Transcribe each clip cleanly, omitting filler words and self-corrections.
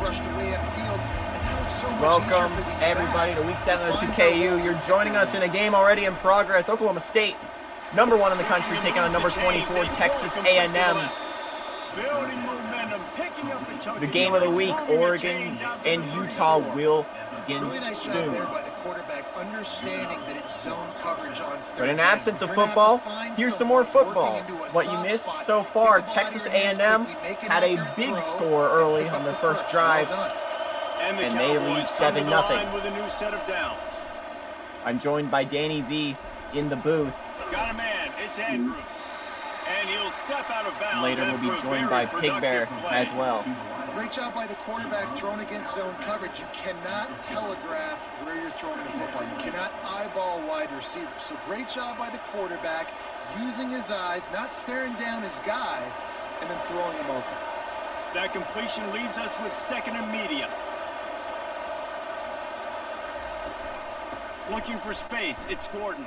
rushed away upfield. And now it's so much Welcome, easier for these everybody, backs to Week 7 of find 2KU. their You're joining us in a game already in progress. Oklahoma State, number 1 in the country, taking on number 24, Texas A&M. The game of the week, Oregon and Utah will begin Really nice job soon. there by the quarterback, understanding that it's zone coverage on third But in down. absence of You're gonna have football, to find here's some more someone football. working into a What you soft missed spot. so far, Get the ball in Texas your hands A&M quickly, make it had out a there, big throw, score early pick on up their the first first. drive, Well done. and they lead 7-0. With a new set of downs. I'm joined by Danny V in the booth. Got a man, it's Andrews. And he'll step out of bounds. Later we'll be after a joined very by Pig Bear productive play. as well. Great job by the quarterback thrown against zone coverage. You cannot telegraph where you're throwing the football. You cannot eyeball wide receivers. So great job by the quarterback using his eyes, not staring down his guy, and then throwing him open. That completion leaves us with 2nd and medium. Looking for space, it's Gordon.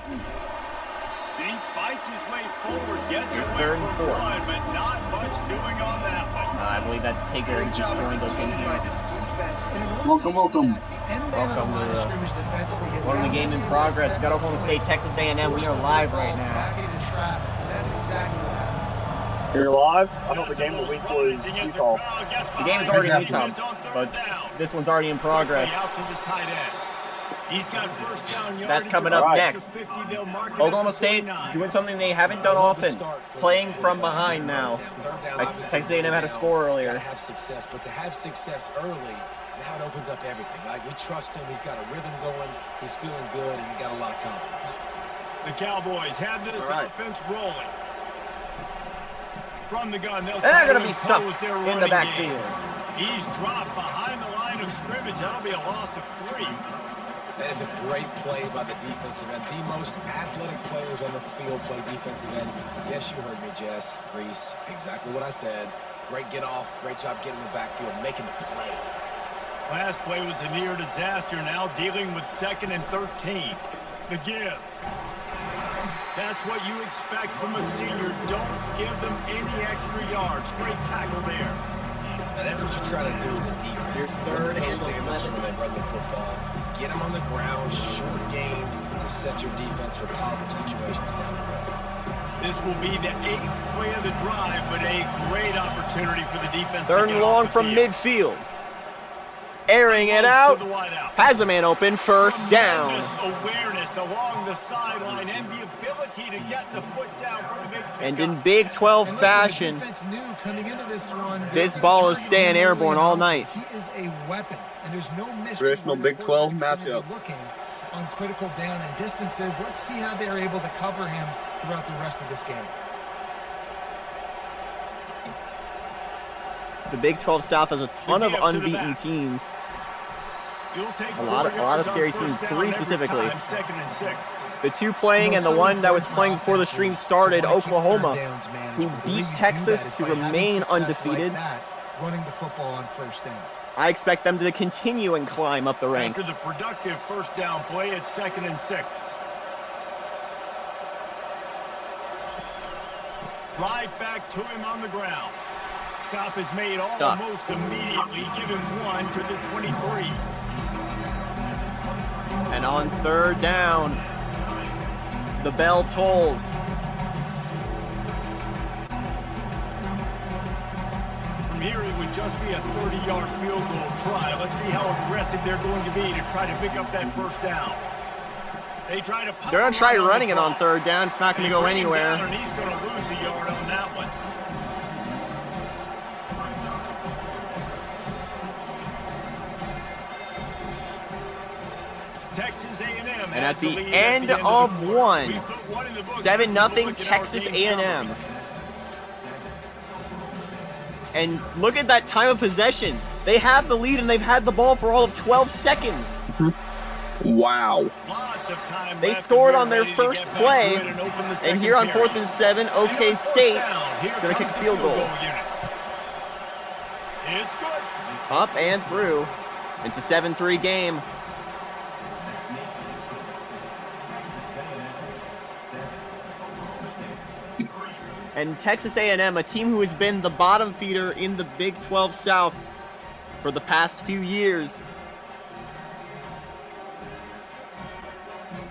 And he fights his way forward, gets his way 3rd and for 4. one, but not much doing on that one. I believe that's Pig Bear who Great just job joined us in by here. this defense. And in order Welcome, to do welcome. that, the end man Welcome of the line to of the- scrimmage defensively has Welcome to got the game to in be progress. able We got to Oklahoma State, Texas A&M. We force are the live ball right now. back into traffic. That's exactly what happened. You're live? I thought the game of the week was Utah. The game is already in Exactly. Utah, but this one's already in progress. Out to the tight end. He's got first down yardage. That's coming up Right. next. 50, they'll mark it Oklahoma at State 49. doing something they haven't done often, playing from behind now. Texas A&M had a score earlier. Gotta have success, but to have success early, now it opens up everything. Like, we trust him. He's got a rhythm going. He's feeling good, and he got a lot of confidence. The Cowboys have this offense rolling. From the gun, they'll They're try going to to be impose stuffed their in the running backfield. game. He's dropped behind the line of scrimmage. That'll be a loss of 3. That is a great play by the defensive end. The most athletic players on the field play defensive end. Yes, you heard me, Jess, Reese. Exactly what I said. Great get off. Great job getting in the backfield, making the play. Last play was a near disaster. Now dealing with 2nd and 13. The give. That's what you expect from a senior. Don't give them any extra yards. Great tackle there. Now, that's what you try to do as a defense. Here's 3rd and Those damage 11. when they run the football. Get them on the ground, short gains to set your defense for positive situations down the road. This will be the 8th play of the drive, but a great opportunity for the defense. 3rd to and get long off the from field. midfield. Airing it Close out. to the wideout. Has a man open, 1st down. Tremendous awareness along the sideline and the ability to get the foot down for the big pickup. And in Big 12 And listen, the fashion, defense knew coming into this one, this they're ball gonna is target staying him airborne early all on. night. He is a weapon, and there's no mystery. Traditional where the Big 12 quarterback's gonna matchup. be looking on critical down and distances. Let's see how they're able to cover him throughout the rest of this game. the Big 12 South has a ton of Give to the unbeaten back. teams. You'll take A lot of 4 yards on scary first teams, down 3 every specifically. time, 2nd and 6. The 2 playing and the one that was playing before the stream started, Oklahoma, who beat Texas to remain undefeated. Running the football on first down. I expect them to continue and climb up the After ranks. the productive first down play, it's 2nd and 6. Right back to him on the ground. Stop is made Stop. almost immediately. Give him 1 to the 23. And on 3rd down, the bell tolls. From here, it would just be a 30-yard field goal try. Let's see how aggressive they're going to be to try to pick up that first down. They try to. They're going to try running it on 3rd down. It's not going to go anywhere. And he's going to lose a yard on that one. Texas A&M. And at the end of one, 7-0 Texas A&M. And look at that time of possession. They have the lead and they've had the ball for all of 12 seconds. Wow. They scored on their first play, and here on 4th and 7, OK State going to kick a field goal. It's good. Up and through. It's a 7-3 game. And Texas A&M, a team who has been the bottom feeder in the Big 12 South for the past few years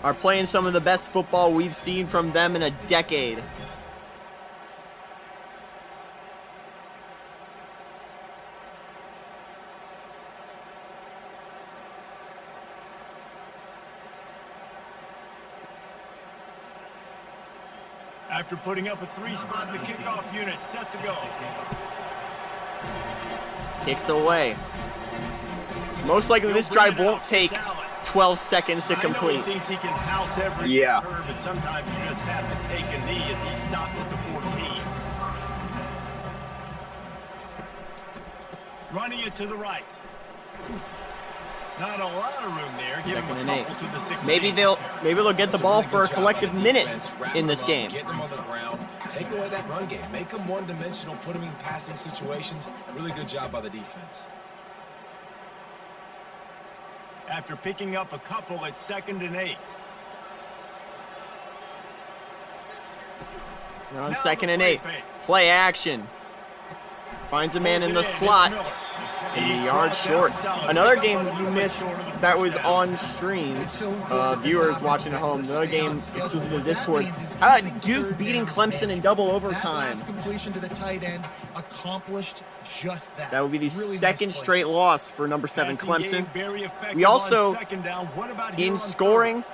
are playing some of the best football we've seen from them in a decade. After putting up a 3-spot, the kickoff unit set to go. Kicks away. Most likely this drive won't take 12 seconds to complete. I know he thinks he can house every curve, and sometimes you just have to take a knee as he stopped at the 14. Running it to the right. Not a lot of room there. Second and 8. Maybe they'll get the ball for a collective minute in this game. Get them on the ground. Take away that run game. Make them one-dimensional. Put them in passing situations. Really good job by the defense. After picking up a couple at 2nd and 8. They're on 2nd and 8. Play action. Finds a man in the slot. And a yard short. Another game you missed that was on stream. Viewers watching at home. Another game exclusive to Discord. How about Duke beating Clemson in double overtime? Completion to the tight end accomplished just that. That would be the second straight loss for number 7 Clemson. We also, in scoring,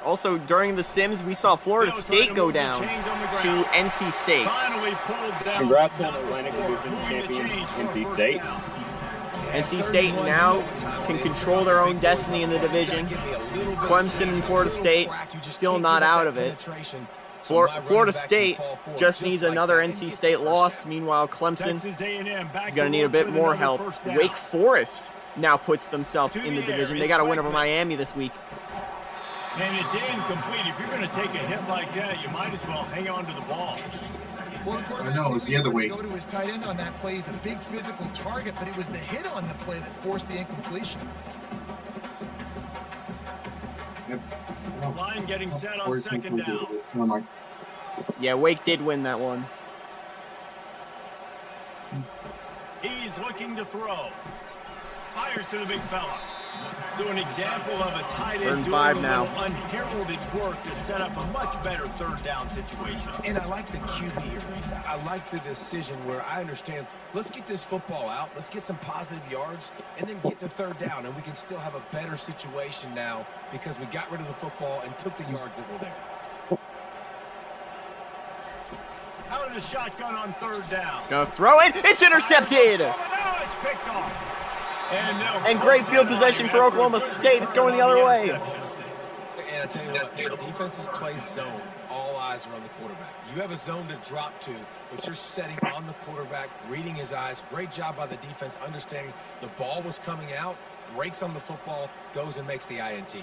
also during the Sims, we saw Florida State go down to NC State. Congrats on Atlantic Division champion NC State. NC State now can control their own destiny in the division. Clemson and Florida State still not out of it. Florida State just needs another NC State loss. Meanwhile, Clemson is going to need a bit more help. Wake Forest now puts themselves in the division. They got to win over Miami this week. And it's incomplete. If you're going to take a hit like that, you might as well hang on to the ball. Well, I know, it was the other way. Go to his tight end on that play. He's a big physical target, but it was the hit on the play that forced the incompletion. Line getting set on 2nd down. Yeah, Wake did win that one. He's looking to throw. Fires to the big fella. So an example of a tight end doing a little unheralded work to set up a much better 3rd down situation. And I like the QB here, Reese. I like the decision where I understand, let's get this football out, let's get some positive yards, and then get to 3rd down, and we can still have a better situation now because we got rid of the football and took the yards that were there. Out of the shotgun on 3rd down. Gonna throw it. It's intercepted. Oh, no, it's picked off. And great field possession for Oklahoma State. It's going the other way. And I tell you what, defenses play zone. All eyes are on the quarterback. You have a zone to drop to, but you're setting on the quarterback, reading his eyes. Great job by the defense, understanding the ball was coming out, breaks on the football, goes and makes the INT.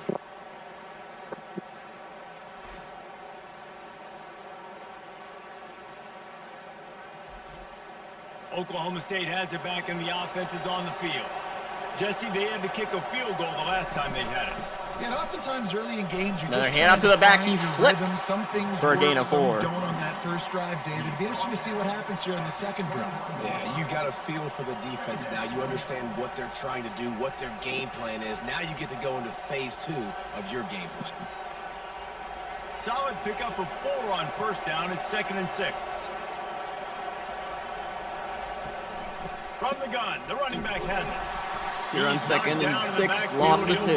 Oklahoma State has it back, and the offense is on the field. Jesse, they had to kick a field goal the last time they had it. Yeah, and oftentimes early in games, you're Another just hand out to the back. He rhythm. flips Some things for a gain work, of 4. some don't on that first drive, David. It'd be interesting to see what happens here on the 2nd drive. Yeah, you got a feel for the defense now. You understand what they're trying to do, what their game plan is. Now you get to go into phase 2 of your game plan. Solid pickup of 4 on 1st down. It's 2nd and 6. From the gun, the running back has it. Here on 2nd and 6, loss of 2.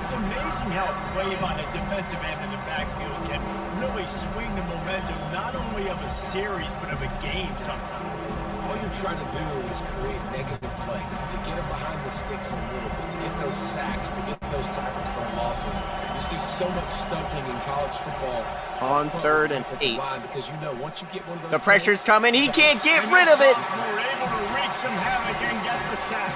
It's amazing how a play by a defensive end in the backfield can really swing the momentum not only of a series but of a game sometimes. All you're trying to do is create negative plays, to get them behind the sticks a little bit, to get those sacks, to get those tackles for losses. You see so much stunting in college football. On 3rd and 8. Because you know, once you get one of those The pressure's coming. He can't get rid of it. We're able to wreak some havoc and get the sack.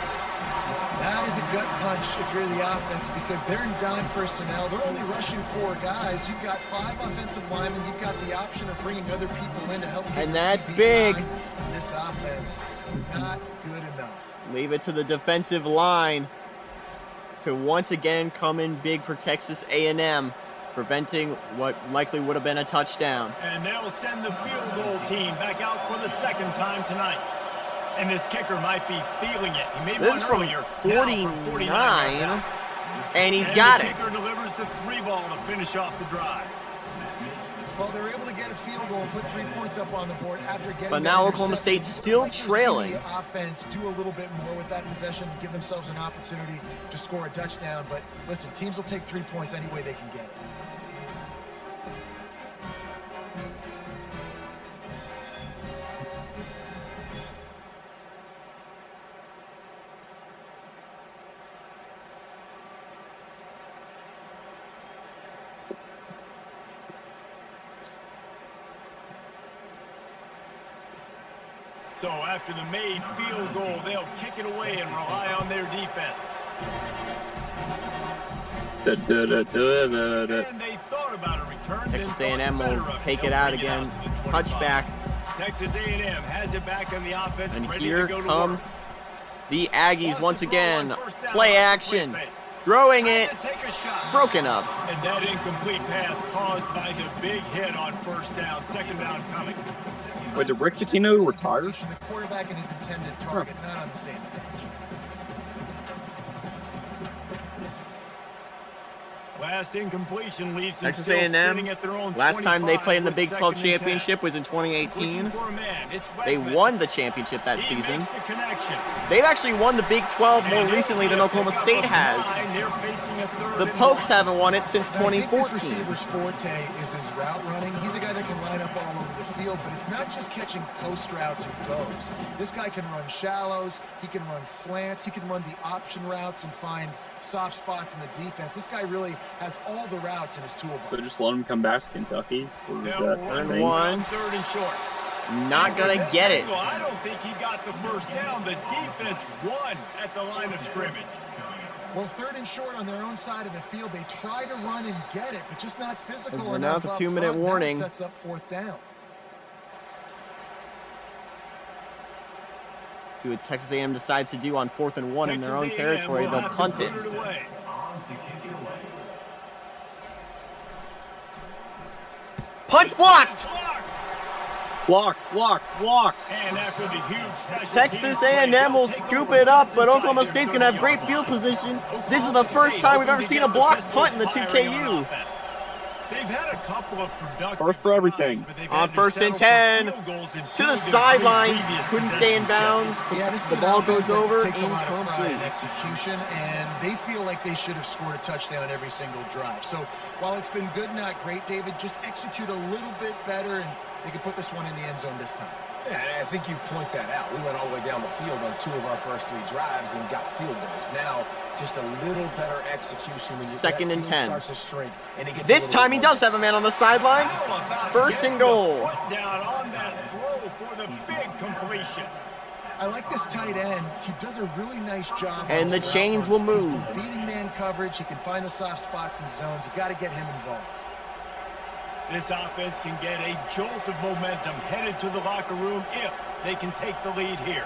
That is a gut punch if you're the offense because they're in dime personnel. They're only rushing 4 guys. You've got 5 offensive linemen. You've got the option of bringing other people in to help. And that's big. And this offense, not good enough. Leave it to the defensive line to once again come in big for Texas A&M, preventing what likely would have been a touchdown. And they'll send the field goal team back out for the 2nd time tonight. And this kicker might be feeling it. He made This one is from earlier. 49, and he's got the it. kicker delivers the 3-ball to finish off the drive. Well, they're able to get a field goal and put 3 points up on the board after getting. But now Oklahoma State's still trailing. The offense do a little bit more with that possession, give themselves an opportunity to score a touchdown. But listen, teams will take 3 points any way they can get it. So after the made field goal, they'll kick it away and rely on their defense. And they thought about a return. Texas A&M will take it out again. Touchback. Texas A&M has it back on the offense. And ready here to go to come work. the Aggies Wants once to throw again. on first down. Play action. Throwing it. Trying to take a shot. Broken up. And that incomplete pass caused by the big hit on first down. Second down coming. Wait, did Rick Pitino retire? The quarterback and his intended target, not on the same page. Last incompletion leaves them Texas still A&M, sitting at their own last time they 25 played in the with Big 12 second and 10. championship was in 2018. Looking for a man. It's They Wegman. won the championship that He season. makes the connection. They've actually won the Big 12 more And recently than they'll Oklahoma pick up State a has. line. They're facing a third The and Pokes one. haven't won it since I think this 2014. receiver's forte is his route running. He's a guy that can line up all over the field, but it's not just catching post routes or goes. This guy can run shallows, he can run slants, he can run the option routes and find soft spots in the defense. This guy really has all the routes in his toolbox. So just let him come back to Kentucky for They'll that run thing. one. third and short. Not gonna This get it. angle, I don't think he got the first down. The defense won at the line of scrimmage. Well, third and short on their own side of the field. They try to run and get it, but just not physical We're enough. now at the up 2-minute front. Now it warning. sets up fourth down. See what Texas A&M decides to do on 4th and 1 in their own Texas territory. A&M They'll will have punt to it. put away. Punt blocked! Block. And after the huge special Texas teams play, A&M they'll will take scoop over it up, just but inside Oklahoma their State's going to have 30-yard great field line. position. This is Oklahoma the first State time we've hoping ever to seen get a the blocked Pistols punt in the firing on 2KU. offense. They've had a couple of productive First for everything. drives, but they've On had to first and settle for 10, field goals in to two the of their sideline, three previous couldn't stay in possessions, bounds. Yeah, this is The an ball offense goes that over, takes a lot of pride incomplete. in execution, and they feel like they should have scored a touchdown every single drive. So while it's been good, not great, David, just execute a little bit better, and they can put this one in the end zone this time. Yeah, and I think you point that out. We went all the way down the field on 2 of our first 3 drives and got field goals. Now, just a little better execution when Second and 10. starts to shrink, and he gets This a little time he bit more. does have a man on the sideline. How about First and getting goal. the foot down on that throw for the big completion. I like this tight end. He does a really nice job. on And the his route chains running. will He's move. been beating man coverage. He can find the soft spots and zones. You got to get him involved. This offense can get a jolt of momentum headed to the locker room if they can take the lead here.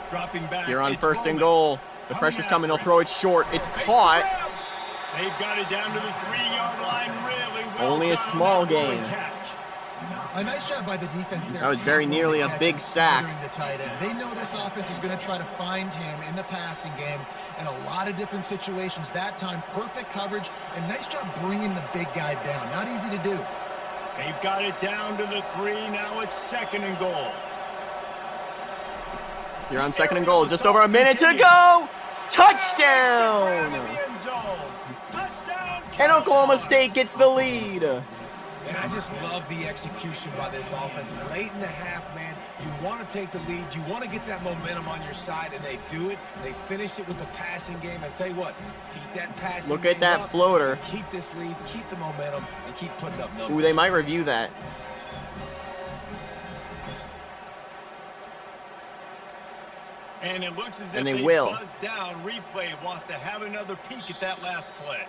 Dropping back. Here on it's first and Roman. goal. The pressure's coming. He'll throw it short. It's Makes the caught. grab. They've got it down to the 3-yard line. Really well Only a done on small that throwing gain. catch. A nice job by the defense there. That was very tackling nearly the a catch big and sack. smothering the tight end. They know this offense is going to try to find him in the passing game in a lot of different situations. That time, perfect coverage and nice job bringing the big guy down. Not easy to do. They've got it down to the 3. Now it's second and goal. You're on second and goal. Just over a minute to go. Touchdown! And Oklahoma State gets the lead. And I just love the execution by this offense. Late in the half, man, you want to take the lead. You want to get that momentum on your side, and they do it. They finish it with the passing game. And tell you what, keep that passing Look at game that up, floater. Keep this lead, keep the momentum, and keep putting up numbers. Ooh, they might review that. And it looks as if And they will. buzzed down. Replay wants to have another peek at that last play.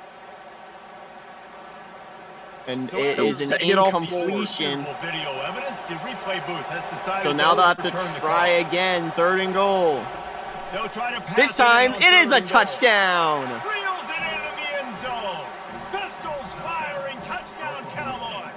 And So it is an take it off the incompletion. Video evidence. The replay booth has decided So now they'll have to overturn the try call. again. Third and goal. They'll try to pass This time, on it is third a and goal. touchdown. Reels it into the end zone. Pistols firing. Touchdown, Cowboys.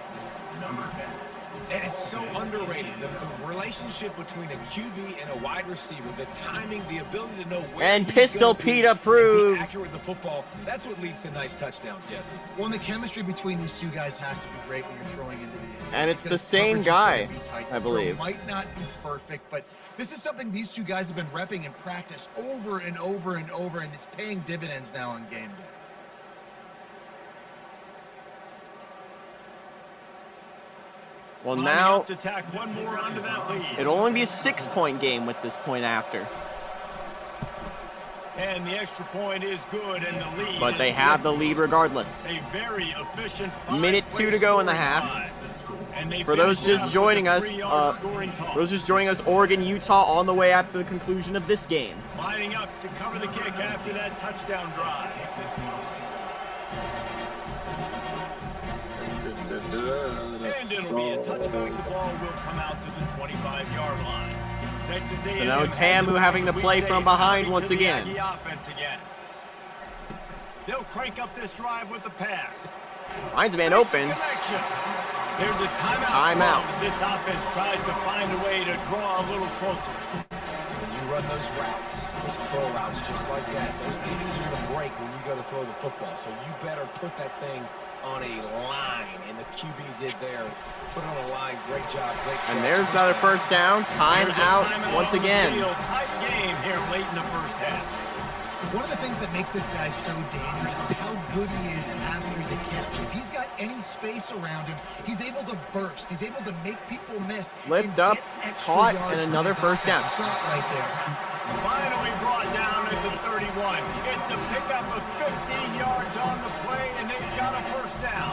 And it's so underrated. The relationship relationship between a QB and a wide receiver, the timing, the ability to know where And he's Pistol gonna be Pete and be approves. accurate with the football, that's what leads to nice touchdowns, Jesse. Well, and the chemistry between these two guys has to be great when you're throwing into the end zone. And it's the Because same coverage is guy, gonna be tight. I The throw believe. might not be perfect, but this is something these two guys have been repping in practice over and over and over, and it's paying dividends now on game day. Well, Lining now up to tack one more onto that lead. it'll only be a 6-point game with this point after. And the extra point is good, and the lead But is they have 6. the lead regardless. A very efficient Minute 2 to go in the half. For those just joining us, Oregon, Utah on the way after the conclusion of this game. Lining up to cover the kick after that touchdown drive. And it'll be a touchback. The ball will come out to the 25-yard line. Texas A&M So now Tamu having to play from behind once again. Offense again. They'll crank up this drive with the pass. Finds a man open. Connection. There's a timeout. Timeout. As this offense tries to find a way to draw a little closer. When you run those routes, those curl routes just like that, those DBs are going to break when you go to throw the football. So you better put that thing on a line, and the QB did there. Put it on a line. Great job. Great catch. And there's another first down. Timeout once on the again. field. Tight game here late in the first half. One of the things that makes this guy so dangerous is how good he is after the catch. If he's got any space around him, he's able to burst. He's able to make people miss. Lift and up, get extra caught, yards and from another his first down. offense. You saw it right there. Finally brought down at the 31. It's a pickup of 15 yards on the play, and they've got a first down.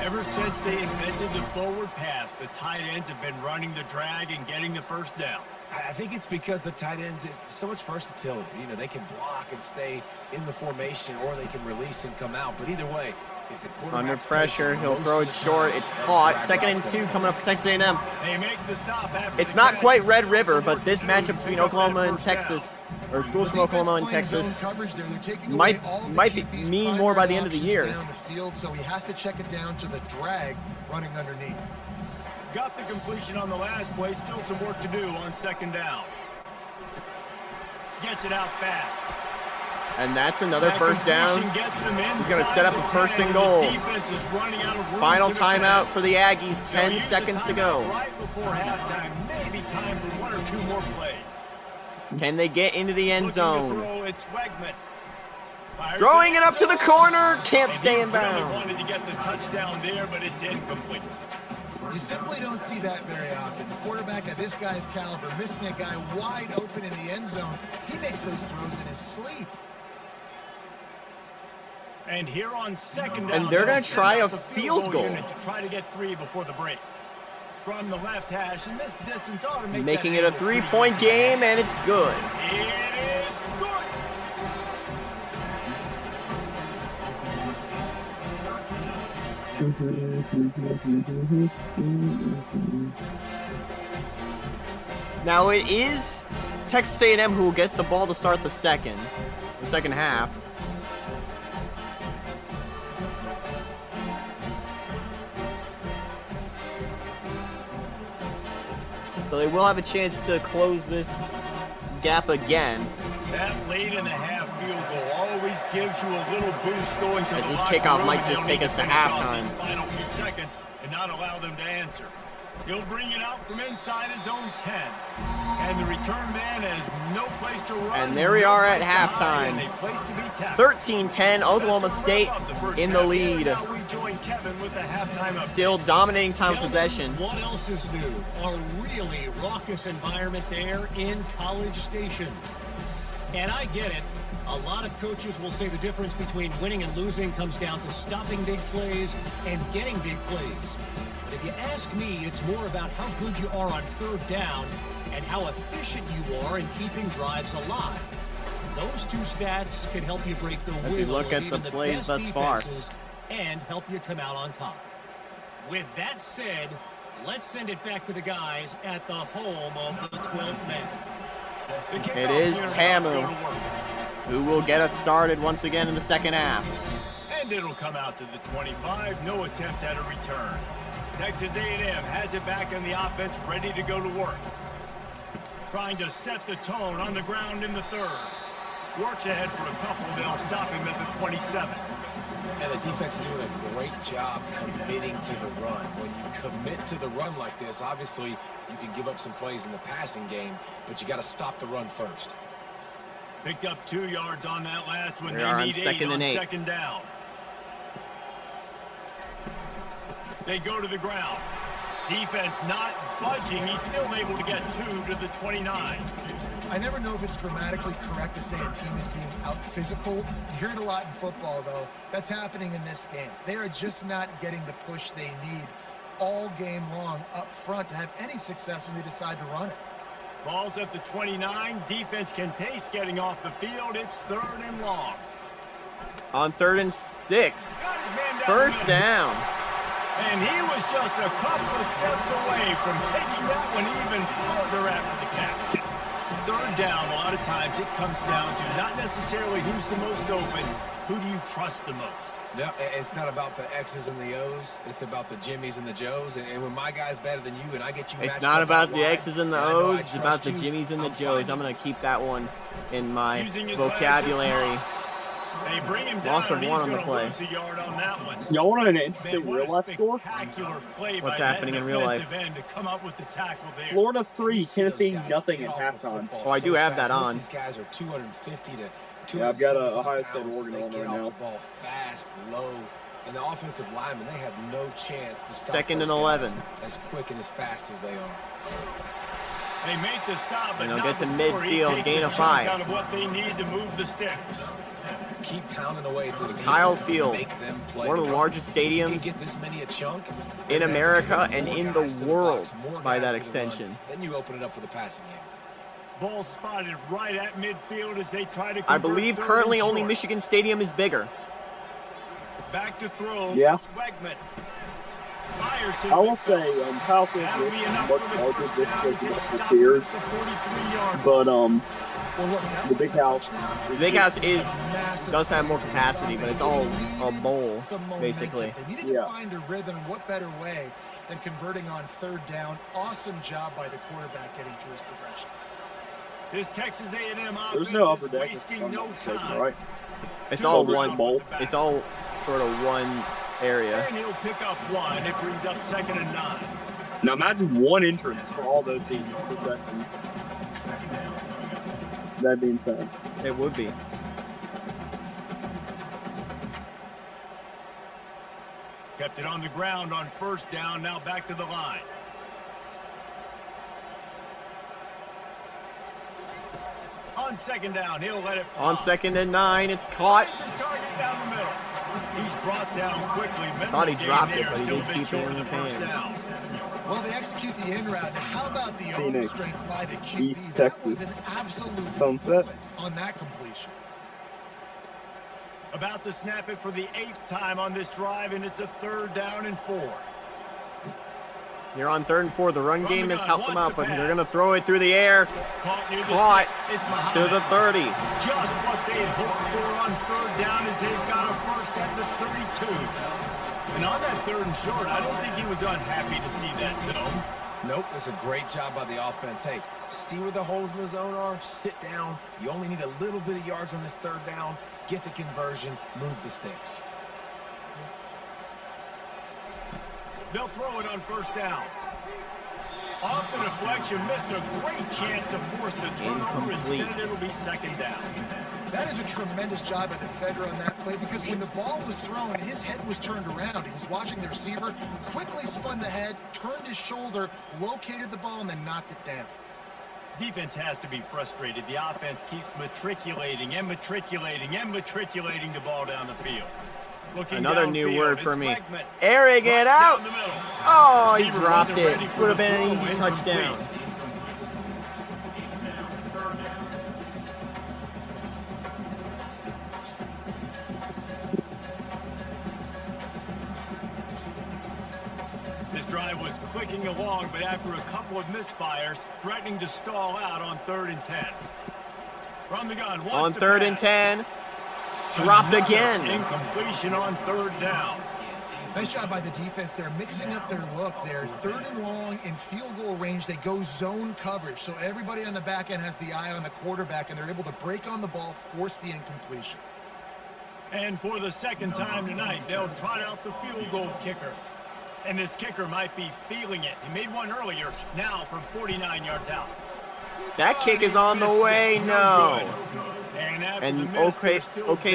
Ever since they invented the forward pass, the tight ends have been running the drag and getting the first down. I think it's because the tight ends is so much versatility. You know, they can block and stay in the formation, or they can release and come out. But either way, if the quarterback's Under pressure, he'll most throw of it the short. time, It's that caught. drag 2nd and route's 2 gonna coming up for Texas A&M. They make the stop after It's the not catch. quite Red Still River, some but work this to matchup do between to pick up Oklahoma that and first down. Texas, or schools The from Oklahoma and defense playing Texas, zone coverage, they're taking might- away all of the might be QB's mean more by the end of the primary year. options down the field, so he has to check it down to the drag running underneath. Got the completion on the last play. Still some work to do on 2nd down. Gets it out fast. and that's another That first down. completion gets them He's gonna inside set up the a first 10, and goal. The defense is running out of room Final to defend. timeout for the Aggies, They'll 10 use the seconds to timeout go. Right before halftime, maybe time for 1 or 2 more plays. Can they get into the end Looking to zone? throw, it's Wegman. Fires Throwing it up to the zone. corner, can't And stay he in really bounds. wanted to get the touchdown there, but it's incomplete. You simply don't see that very often. The quarterback at this guy's caliber missing a guy wide open in the end zone. He makes those throws in his sleep. And here on 2nd down, And they're gonna they'll try send a out the field goal. unit to try to get 3 before the break. From the left hash, and this distance ought to make Making that it a angle pretty 3-point easy. game, and it's good. It is good. Now it is Texas A&M who will get the ball to start the second half. So they will have a chance to close this gap again. That late in the half field goal always gives you a little boost going to As the this locker kickoff room, might and just they'll take need us to finish off halftime. these final few seconds and not allow them to answer. He'll bring it out from inside his own 10. And the return man has no place to run. And there we are at no place to hide, halftime. and a place to be tackled. 13-10, Oklahoma State in the lead. Now we join Kevin with the halftime update. Still dominating time of Gentlemen, possession. What else is new? A really raucous environment there in College Station. And I get it. A lot of coaches will say the difference between winning and losing comes down to stopping big plays and getting big plays. But if you ask me, it's more about how good you are on 3rd down and how efficient you are in keeping drives alive. Those 2 stats can help you break the As we will look of at the even plays best thus far. defenses and help you come out on top. With that said, let's send it back to the guys at the home of the 12th man. The kickoff It is here, Tamu, go to work. who will get us started once again in the second half. And it'll come out to the 25. No attempt at a return. Texas A&M has it back in the offense, ready to go to work. Trying to set the tone on the ground in the third. Works ahead for a couple. They'll stop him at the 27. And the defense doing a great job committing to the run. When you commit to the run like this, obviously you can give up some plays in the passing game, but you got to stop the run first. Picked up 2 yards on that last one. They They are on need 2nd and 8. Second down. They go to the ground. Defense not budging. He's still able to get 2 to the 29. I never know if it's grammatically correct to say a team is being out-physicaled. You hear it a lot in football, though. That's happening in this game. They are just not getting the push they need all game long up front to have any success when they decide to run it. Ball's at the 29. Defense can taste getting off the field. It's 3rd and long. On 3rd and 6. Got his man down First the middle. down. And he was just a couple of steps away from taking that one even further after the catch. 3rd down, a lot of times it comes down to not necessarily who's the most open, who do you trust the most? Yeah, it's not about the X's and the O's. It's about the Jimmies and the Joes. And when my guy's better than you and I get you matched It's not up about out the wide, X's and the I know I O's. It's about trust the you, Jimmies and the I'm Joes. fine. I'm going to keep that one in my Using his legs, vocabulary. it's They bring him Loss down, of and one he's on the going play. to lose a yard on that one. Y'all want an Man, interesting what a real life score? spectacular play What's by happening that in real life? defensive end to come up with the tackle there. Florida 3, You see those Tennessee guys nothing get at off the halftime. football Oh, I do so have that fast. Most on. of these guys are 250 to Yeah, I've got a 275 Ohio State pounds, Oregon but on they right get off now. the ball fast, low, and the offensive linemen, they have no chance to stop 2nd those and 11. guys as quick and as fast as they are. They make the stop, but And they'll not get to before he midfield, takes gain a of chunk 5. out of what they need to move the sticks. Keep pounding away at this Kyle defense. Field, Make them play. one of the largest You can stadiums get this many a chunk in America and more in guys the to world box, more by guys that to the run. extension. Then you open it up for the passing game. Ball spotted right at midfield as they try to I convert believe 3rd currently and only short. Michigan Stadium is bigger. Back to throw. Yeah. Swegman fires to I will say, Kyle Field That'll is be enough much for the larger first this down year as than they the stop Steers, at the 43-yard. but Well, look, that the was Big a House, touchdown. The Big House is Massive does have more play. capacity, but it's all a bowl, Some momentum. basically. They needed to Yeah. find a rhythm, and what better way than converting on 3rd down. Awesome job by the quarterback getting through his progression. This Texas A&M offense there's no upper is deck. If wasting I'm no not mistaken, time. right? It's Two all overs one on bowl. with the back. It's all sort of one area. And he'll pick up 1. It brings up 2nd and 9. Now imagine one entrance for all those teams per second. That'd be insane. It would be. Kept it on the ground on 1st down. Now back to the line. On 2nd down, he'll let it fly. On 2nd and 9, it's caught. Finds his target down the middle. He's brought down quickly. Thought he Minimal dropped gain it, there, but he still did a bit keep it short in of his the first hands. down. Well, they execute the in route. How about the arm Phoenix, strength by the QB? East That was Texas. an absolute Home set. on that completion. About to snap it for the 8th time on this drive, and it's a 3rd down and 4. You're on 3rd and 4. The run From game the has gun, helped them wants out, to but they're pass. going to throw it through the air. Caught near the Caught sticks. It's to Muhammad. the 30. Just what they had hoped for on 3rd down as they've got a first at the 32. And on that 3rd and short, I don't think he was unhappy to see that zone. Nope, it's a great job by the offense. Hey, see where the holes in the zone are? Sit down. You only need a little bit of yards on this 3rd down. Get the conversion. Move the sticks. They'll throw it on 1st down. Off the deflection, missed a great chance to force the turnover. Incomplete. Instead, it'll be 2nd down. That is a tremendous job by the defender on that play because when the ball was thrown, his head was turned around. He was watching the receiver, quickly spun the head, turned his shoulder, located the ball, and then knocked it down. Defense has to be frustrated. The offense keeps matriculating and matriculating and matriculating the ball down the field. Looking Another new downfield, word it's for me. Swegman. Airing it Right out. down the middle. Oh, he Receiver dropped wasn't it. ready for Would have the been an throw. easy Incomplete. touchdown. This drive was clicking along, but after a couple of misfires, threatening to stall out on 3rd and 10. From the gun, wants On to 3rd and pass. 10. Dropped Another again. Incompletion on 3rd down. Nice job by the defense. They're mixing up their look. They're 3rd and long in field goal range. They go zone coverage. So everybody on the back end has the eye on the quarterback, and they're able to break on the ball, force the incompletion. And for the second time tonight, they'll trot out the field goal kicker. And this kicker might be feeling it. He made one earlier, now from 49 yards out. That kick is on the way. No. And OK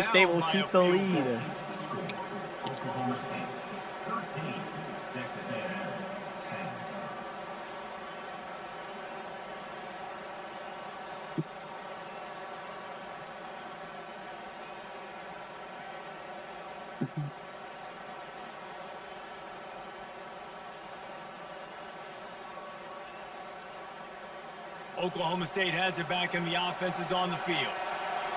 State will keep the lead. Oklahoma State has it back and the offense is on the field.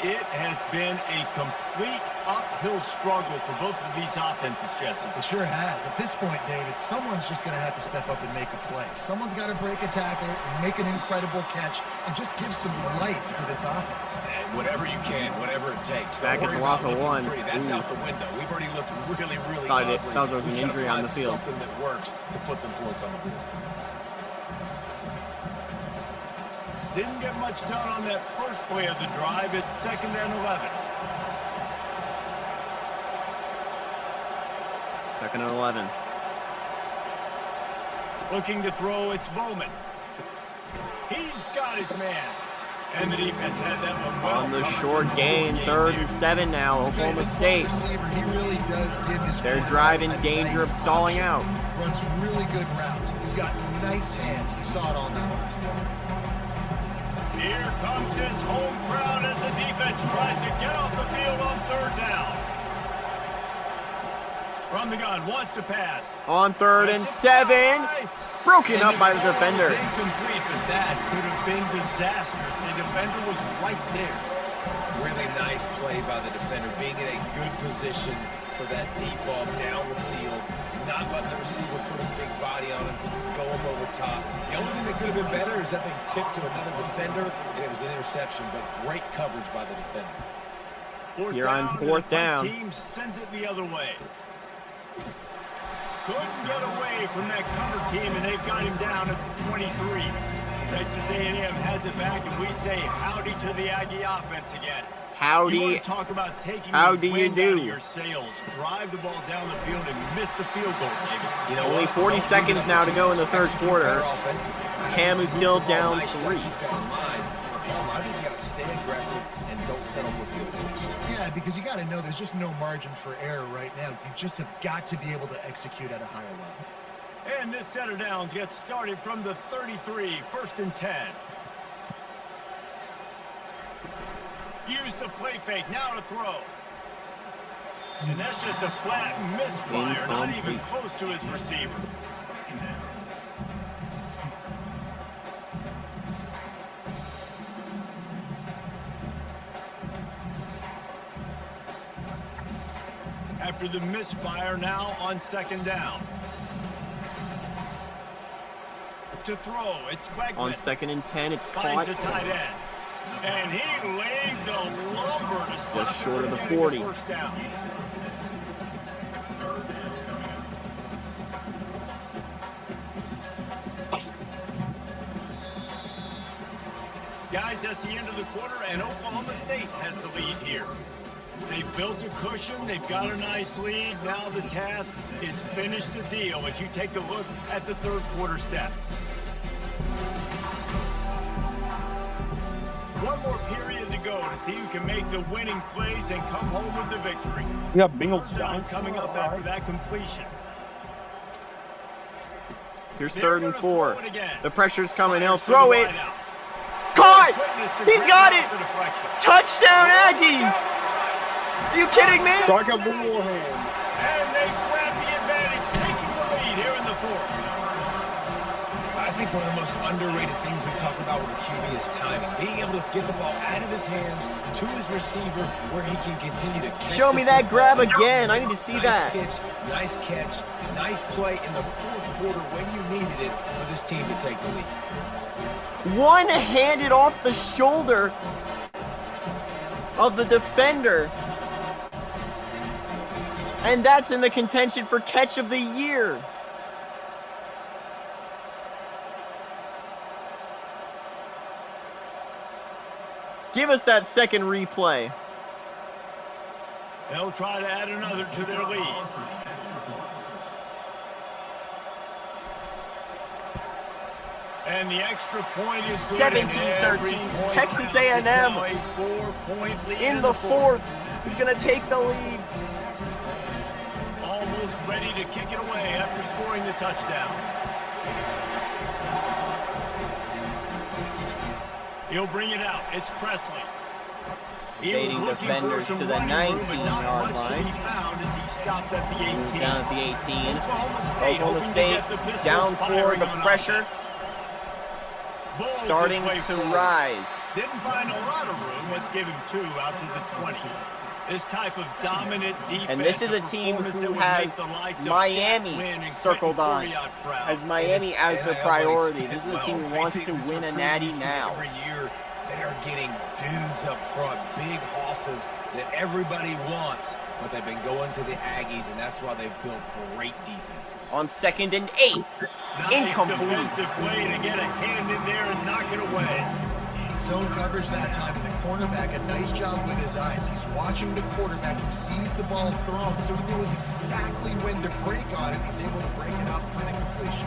It has been a complete uphill struggle for both of these offenses, Jesse. It sure has. At this point, David, someone's just going to have to step up and make a play. Someone's got to break a tackle, make an incredible catch, and just give some life to this offense. And whatever you can, whatever it takes. That gets a loss of 1. That's out the window. We've already looked really thought ugly. there was an injury on the field. Something that works to put some points on the board. Didn't get much done on that first play of the drive. It's 2nd and 11. 2nd and 11. Looking to throw, it's Bowman. He's got his man. And the defense had that one well. On the short gain, 3rd and 7 now, Oklahoma State. He really does give his They're driving danger of stalling out. Runs really good routes. He's got nice hands. You saw it on that last play. Here comes his home crowd as the defense tries to get off the field on 3rd down. From the gun, wants to pass. On 3rd and 7. Broken up by the defender. Incomplete, but that could have been disastrous. The defender was right there. Really nice play by the defender, being in a good position for that deep ball down the field, not letting the receiver put his big body on him, go him over top. The only thing that could have been better is that thing tipped to another defender, and it was an interception, but great coverage by the defender. You're on 4th down. The team sends it the other way. Couldn't get away from that cover team, and they've got him down at the 23. Texas A&M has it back, and we say howdy to the Aggie offense again. Howdy. You want to talk about taking How the do you wind out do? of your sails. Drive the ball down the field and miss the field goal, David. You know Only what? 40 seconds now to go in the 3rd quarter. TAMU still down 3. I think you got to stay aggressive and don't settle for field goals. Yeah, because you got to know there's just no margin for error right now. You just have got to be able to execute at a higher level. And this set of downs gets started from the 33, 1st and 10. Use the play fake, now to throw. And that's just a flat misfire, not even close to his receiver. After the misfire, now on 2nd down. To throw, it's Quagman. On 2nd and 10, it's Finds caught. the tight end. And he laid the lumber to stop Just short of the getting 40. First down. Guys, that's the end of the quarter, and Oklahoma State has the lead here. They've built a cushion. They've got a nice lead. Now the task is finish the deal as you take a look at the 3rd quarter stats. One more period to go to see who can make the winning plays and come home with the victory. We got Bengals Giants coming up after that completion. Here's They're 3rd and gonna 4. throw it again. The pressure's coming. He'll Fires to throw the it. wide out. Caught! Witness to He's Grant got off it! the deflection. Touchdown, Aggies! Are you kidding me? Strike up the Warhand. And they grab the advantage, taking the lead here in the 4th. I think one of the most underrated things we talk about with a QB is timing. Being able to get the ball out of his hands to his receiver where he can continue to catch Show the me that football. grab again. I need to see Nice that. Pitch, nice catch, nice play in the 4th quarter when you needed it for this team to take the lead. One-handed off the shoulder of the defender. And that's in the contention for catch of the year. Give us that second replay. They'll try to add another to their lead. And the extra point is 17-13. Texas A&M in the fourth is going to take the lead. Almost ready to kick it away after scoring the touchdown. He'll bring it out. It's Presley. Evading defenders to the 19-yard line. He found as he stopped at the 18. Down at the 18. Oklahoma State down for the pressure. Starting to rise. Didn't find a lot of room. Let's give him 2 out to the 20. This type of dominant defense. And this is a team who has Miami circled on. Has Miami as their priority. This is a team who wants to win a natty now. Every year they are getting dudes up front, big hosses that everybody wants, but they've been going to the Aggies, and that's why they've built great defenses. On 2nd and 8. Incomplete. Defensive play to get a hand in there and knock it away. Zone coverage that time, and the cornerback, a nice job with his eyes. He's watching the quarterback. He sees the ball thrown, so he knows exactly when to break on it. He's able to break it up for an incompletion.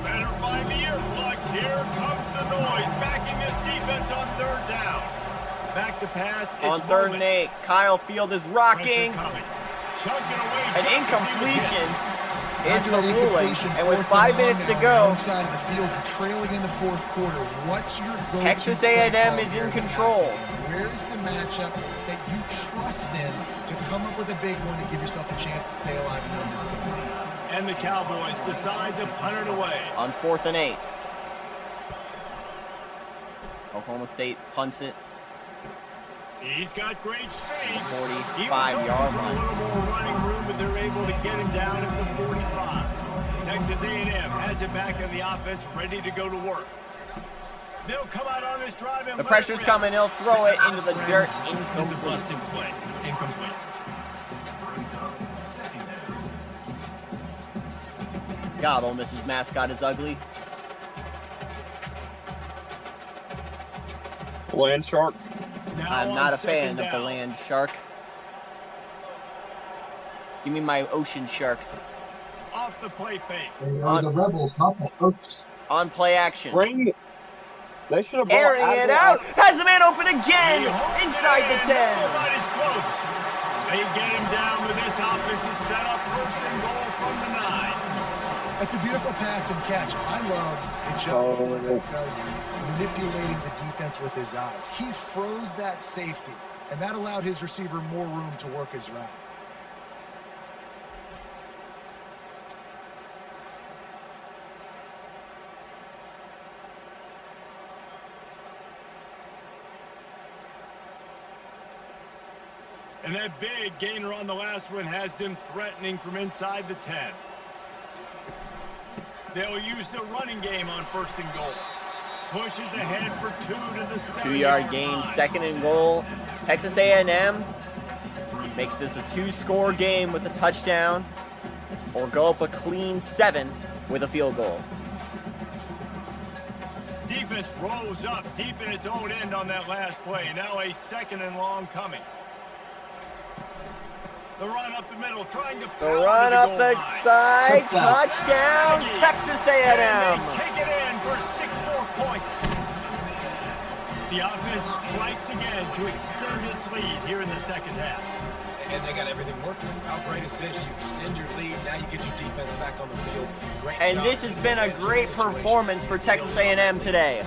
Better find the earplugs. Here comes the noise. Backing this defense on 3rd down. Back to pass. On 3rd and 8. Kyle Field is rocking. Chunking away. An incompletion is the ruling. And with 5 minutes to go, side of the field, trailing in the 4th quarter. What's your go-to Texas A&M is in control. Where's the matchup that you trust in to come up with a big one to give yourself a chance to stay alive and win this game? And the Cowboys decide to punt it away. On 4th and 8. Oklahoma State punts it. He's got great speed. 45-yard line. A little more running room, but they're able to get him down at the 45. Texas A&M has it back in the offense, ready to go to work. They'll come out on this drive and the pressure's coming. He'll throw it into the dirt. It's a busted play. Incomplete. God, Ole Miss's mascot is ugly. Land shark. I'm not a fan of the land shark. Give me my ocean sharks. Off the play fake. They are the rebels, not the Oaks. On play action. Bring it. They should have Airing it out. Has the man open again. Inside the 10. Nobody's close. They get him down with this offense to set up 1st and goal from the 9. That's a beautiful pass and catch. I love the job that does manipulating the defense with his eyes. He froze that safety, and that allowed his receiver more room to work his route. And that big gainer on the last one has them threatening from inside the 10. They'll use the running game on 1st and goal. Pushes ahead for 2 to the 2-yard gain, line. 2nd and goal. Texas A&M make this a 2-score game with a touchdown, or go up a clean 7 with a field goal. Defense rose up deep in its own end on that last play. Now a 2nd and long coming. The run up the middle, trying to The run up the side, touchdown, Texas A&M. And they take it in for 6 more points. The offense strikes again to extend its lead here in the 2nd half. And they got everything working. How great is this? You extend your lead, now you get your defense back on the field. Great And job. this has been a great performance for Texas A&M today.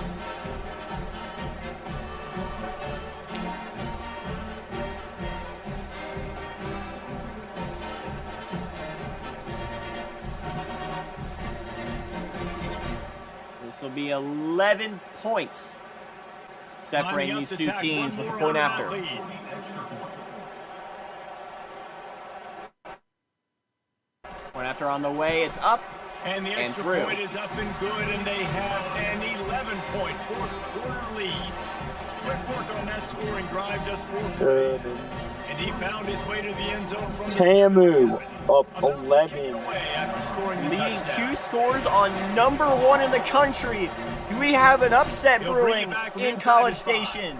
This will be 11 points separating these two teams with the point after. Point after on the way, it's up And the and extra through. point is up and good, and they have an 11-point fourth quarter lead. Quick work on that. that scoring drive just 4 plays. And he found his way to the end zone from the Tamu up 11. Leading 2 scores on #1 in the country. Do we have an upset brewing in College Station?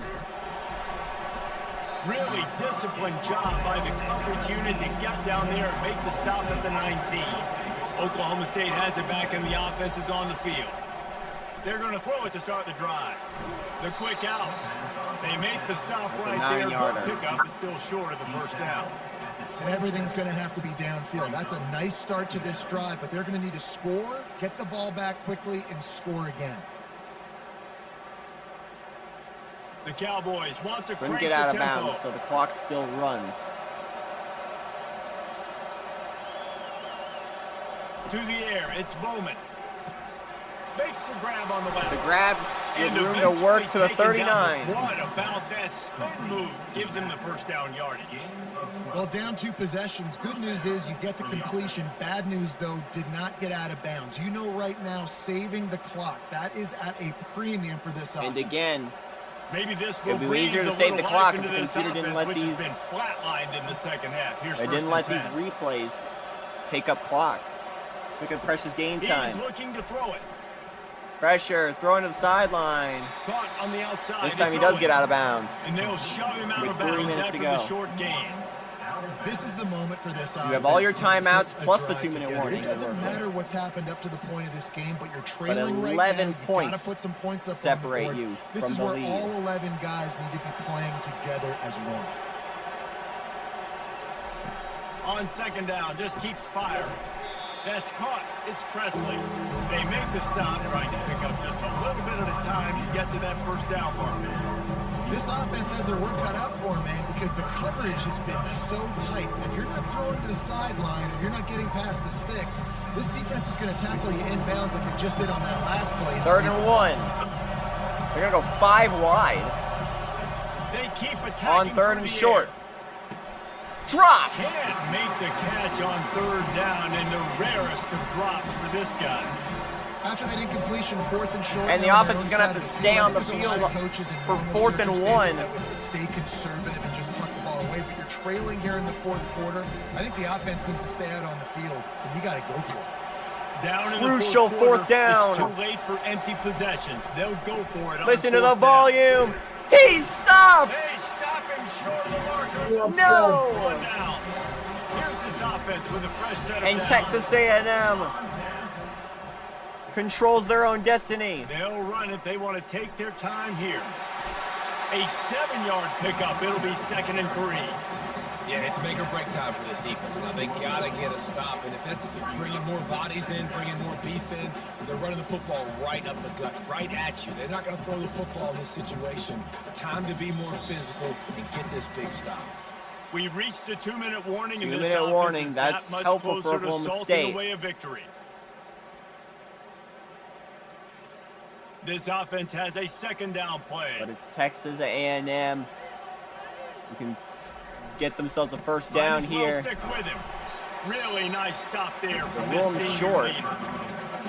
Really disciplined job by the coverage unit to get down there and make the stop at the 19. Oklahoma State has it back and the offense is on the field. They're going to throw it to start the drive. The quick out. They make the stop right there. Good pickup, but still short of the first down. And everything's going to have to be downfield. That's a nice start to this drive, but they're going to need to score, get the ball back quickly, and score again. The Cowboys want to Couldn't crank get out the of tempo. bounds, so the clock still runs. To the air, it's Bowman. Makes the grab on the left. The grab And with room to work to the eventually taken down. 39. What about that spin move? Gives him the first down yardage. Well, down 2 possessions. Good news is you get the completion. Bad news, though, did not get out of bounds. You know right now, saving the clock. That is at a premium for this offense. And again, maybe this will it'd be breathe easier to a save the little clock life if the into this computer didn't offense, let which these. has been flatlined in the second half. Here's They first didn't let and these 10. replays take up clock. Look at precious game time. He's looking to throw it. Pressure, throwing to the sideline. Caught on the outside. This time he does get out of bounds. And they'll shove him out With of 3 bounds minutes after to go. the short gain. This is the moment for this offense. You have all your to timeouts put a plus the drive 2-minute together. warning. It doesn't matter what's happened up to the point of this game, but you're But trailing right 11 now. points You gotta put some points up separate on the board. you This from is the where lead. all 11 guys need to be playing together as one. On second down, just keeps firing. That's caught. It's Presley. They make the stop, trying to pick up just a little bit at a time to get to that first down marker. This offense has their work cut out for them, man, because the coverage has been so tight. If you're not throwing to the sideline or you're not getting past the sticks, this defense is going to tackle you inbounds like they just did on that last play. 3rd and 1. They're going to go 5 wide. They keep attacking On 3rd and through the short. air. Dropped. Can't make the catch on 3rd down, and the rarest of drops for this guy. After that incompletion, 4th and short. And the offense is going to have to stay on the field for 4th and 1. That would stay conservative and just punt the ball away. But you're trailing here in the 4th quarter. I think the offense needs to stay out on the field, and you got to go for it. Down in Crucial the 4th 4th down. It's too late for empty possessions. They'll go for it. On Listen to the 4th down. volume. He's stopped. They stop him short of the marker. No. One down. Here's this offense with a fresh set of And downs. Texas A&M controls their own destiny. They'll run it. They want to take their time here. A 7-yard pickup. It'll be 2nd and 3. Yeah, it's make or break time for this defense. Now, they got to get a stop. And if that's bringing more bodies in, bringing more beef in, they're running the football right up the gut, right at you. They're not going to throw the football in this situation. Time to be more physical and get this big stop. We've reached the 2-minute warning, and this 2-minute offense warning. is That's that much helpful for closer to Oklahoma salting State. away a victory. This offense has a 2nd down play. But it's Texas A&M. You can get themselves a first down Might as well here. stick with him. Really nice stop there from The this room senior short. leader.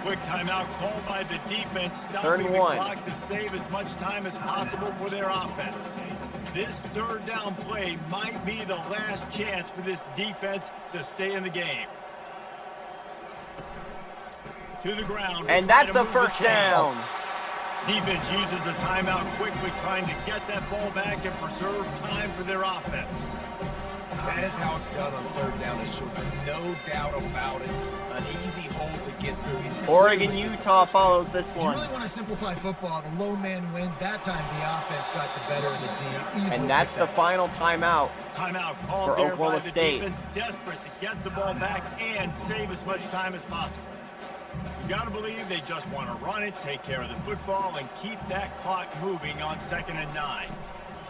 Quick timeout called by the defense, 3rd stopping and the 1. clock to save as much time as possible for their offense. This 3rd down play might be the last chance for this defense to stay in the game. To the ground. And try that's to a move the first chains. down. Defense uses a timeout quickly, trying to get that ball back and preserve time for their offense. That is how it's done on 3rd down and short. No doubt about it. An easy hole to get through. Oregon, Utah follows this If you one. really want to simplify football, the low man wins. That time the offense got the better of the D. Easily And that's the picked up. final timeout. Timeout called For there Oklahoma by the State. defense, desperate to get the ball back and save as much time as possible. You got to believe they just want to run it, take care of the football, and keep that clock moving on 2nd and 9.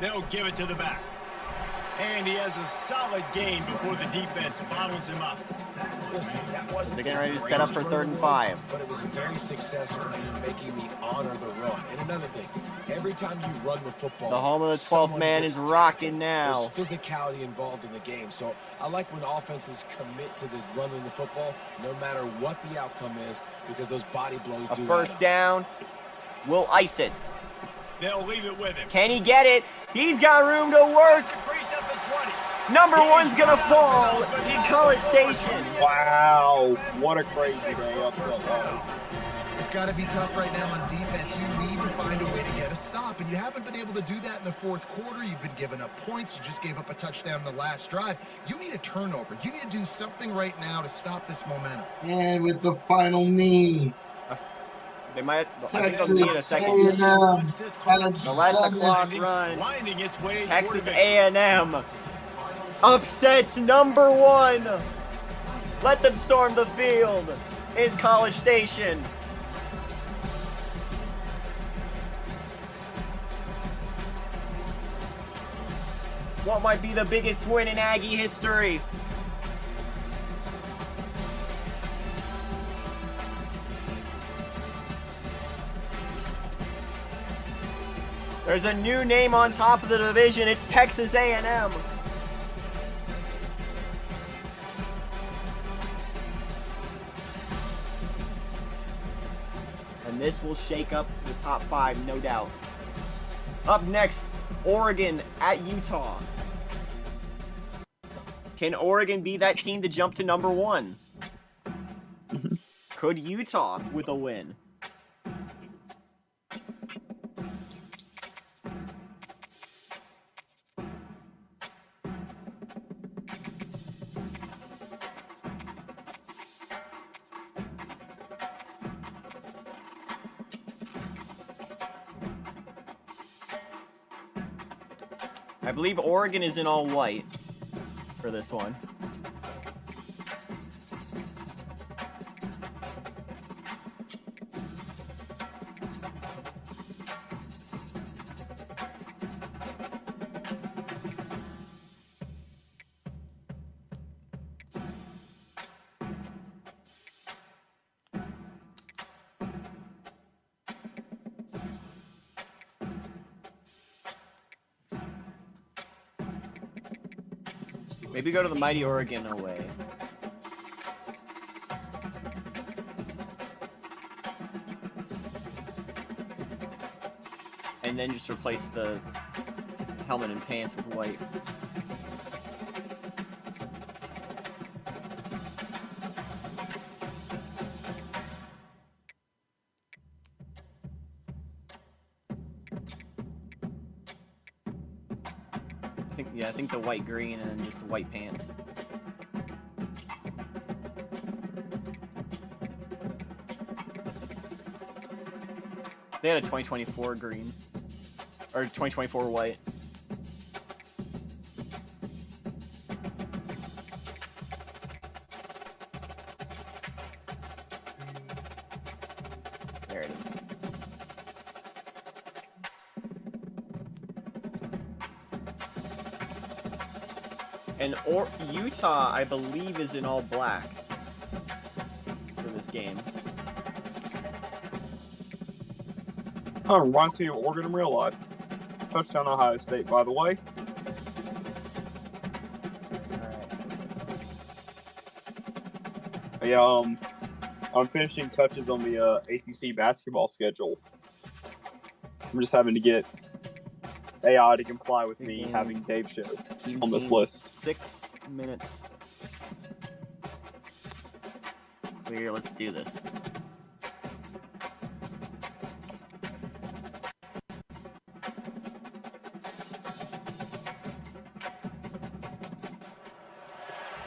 They'll give it to the back. And he has a solid gain before the defense bottles him up. Listen, that wasn't They're getting ready to set up for 3rd and 5. but it was very successful in making me honor the run. And another thing, every time you run the football, The home of the 12th someone man gets is rocking tackled. now. There's physicality involved in the game. So I like when offenses commit to the running the football, no matter what the outcome is, because those body blows A do first add up. down will ice it. They'll leave it with him. Can he get it? He's got room to work. Number one's gonna fall in College Station. Wow, what a crazy day up that was. It's got to be tough right now on defense. You need to find a way to get a stop, and you haven't been able to do that in the fourth quarter. You've been giving up points. You just gave up a touchdown in the last drive. You need a turnover. You need to do something right now to stop this momentum. And with the final knee. They might. Texas they'll need a second. A&M. They'll let the clock run. Texas A&M upsets number one. Let them storm the field in College Station. What might be the biggest win in Aggie history? There's a new name on top of the division. It's Texas A&M. And this will shake up the top 5, no doubt. Up next, Oregon at Utah. Can Oregon be that team to jump to number 1? Could Utah with a win? I believe Oregon is in all white for this one. Maybe go to the mighty Oregon away. And then just replace the helmet and pants with white. I think the white green and then just the white pants. They had a 2024 green. Or 2024 white. There it is. And Utah, I believe, is in all black for this game. Reminds me of Oregon in real life. Touchdown Ohio State, by the way. All right. Yeah, I'm finishing touches on the ACC basketball schedule. I'm just having to get AI to comply with me having Dave show on this list. 6 minutes. Clear, let's do this.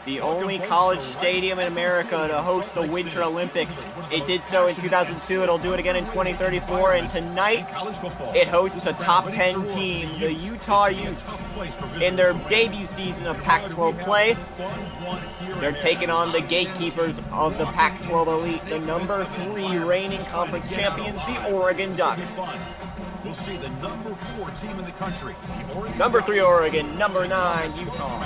The only college stadium in America to host the Winter Olympics. It did so in 2002. It'll do it again in 2034. And tonight, it hosts a top 10 team, the Utah Utes, in their debut season of Pac 12 play. They're taking on the gatekeepers of the Pac 12 elite, the number 3 reigning conference champions, the Oregon Ducks. We'll see the number 4 team in the country. Number 3 Oregon, number 9 Utah.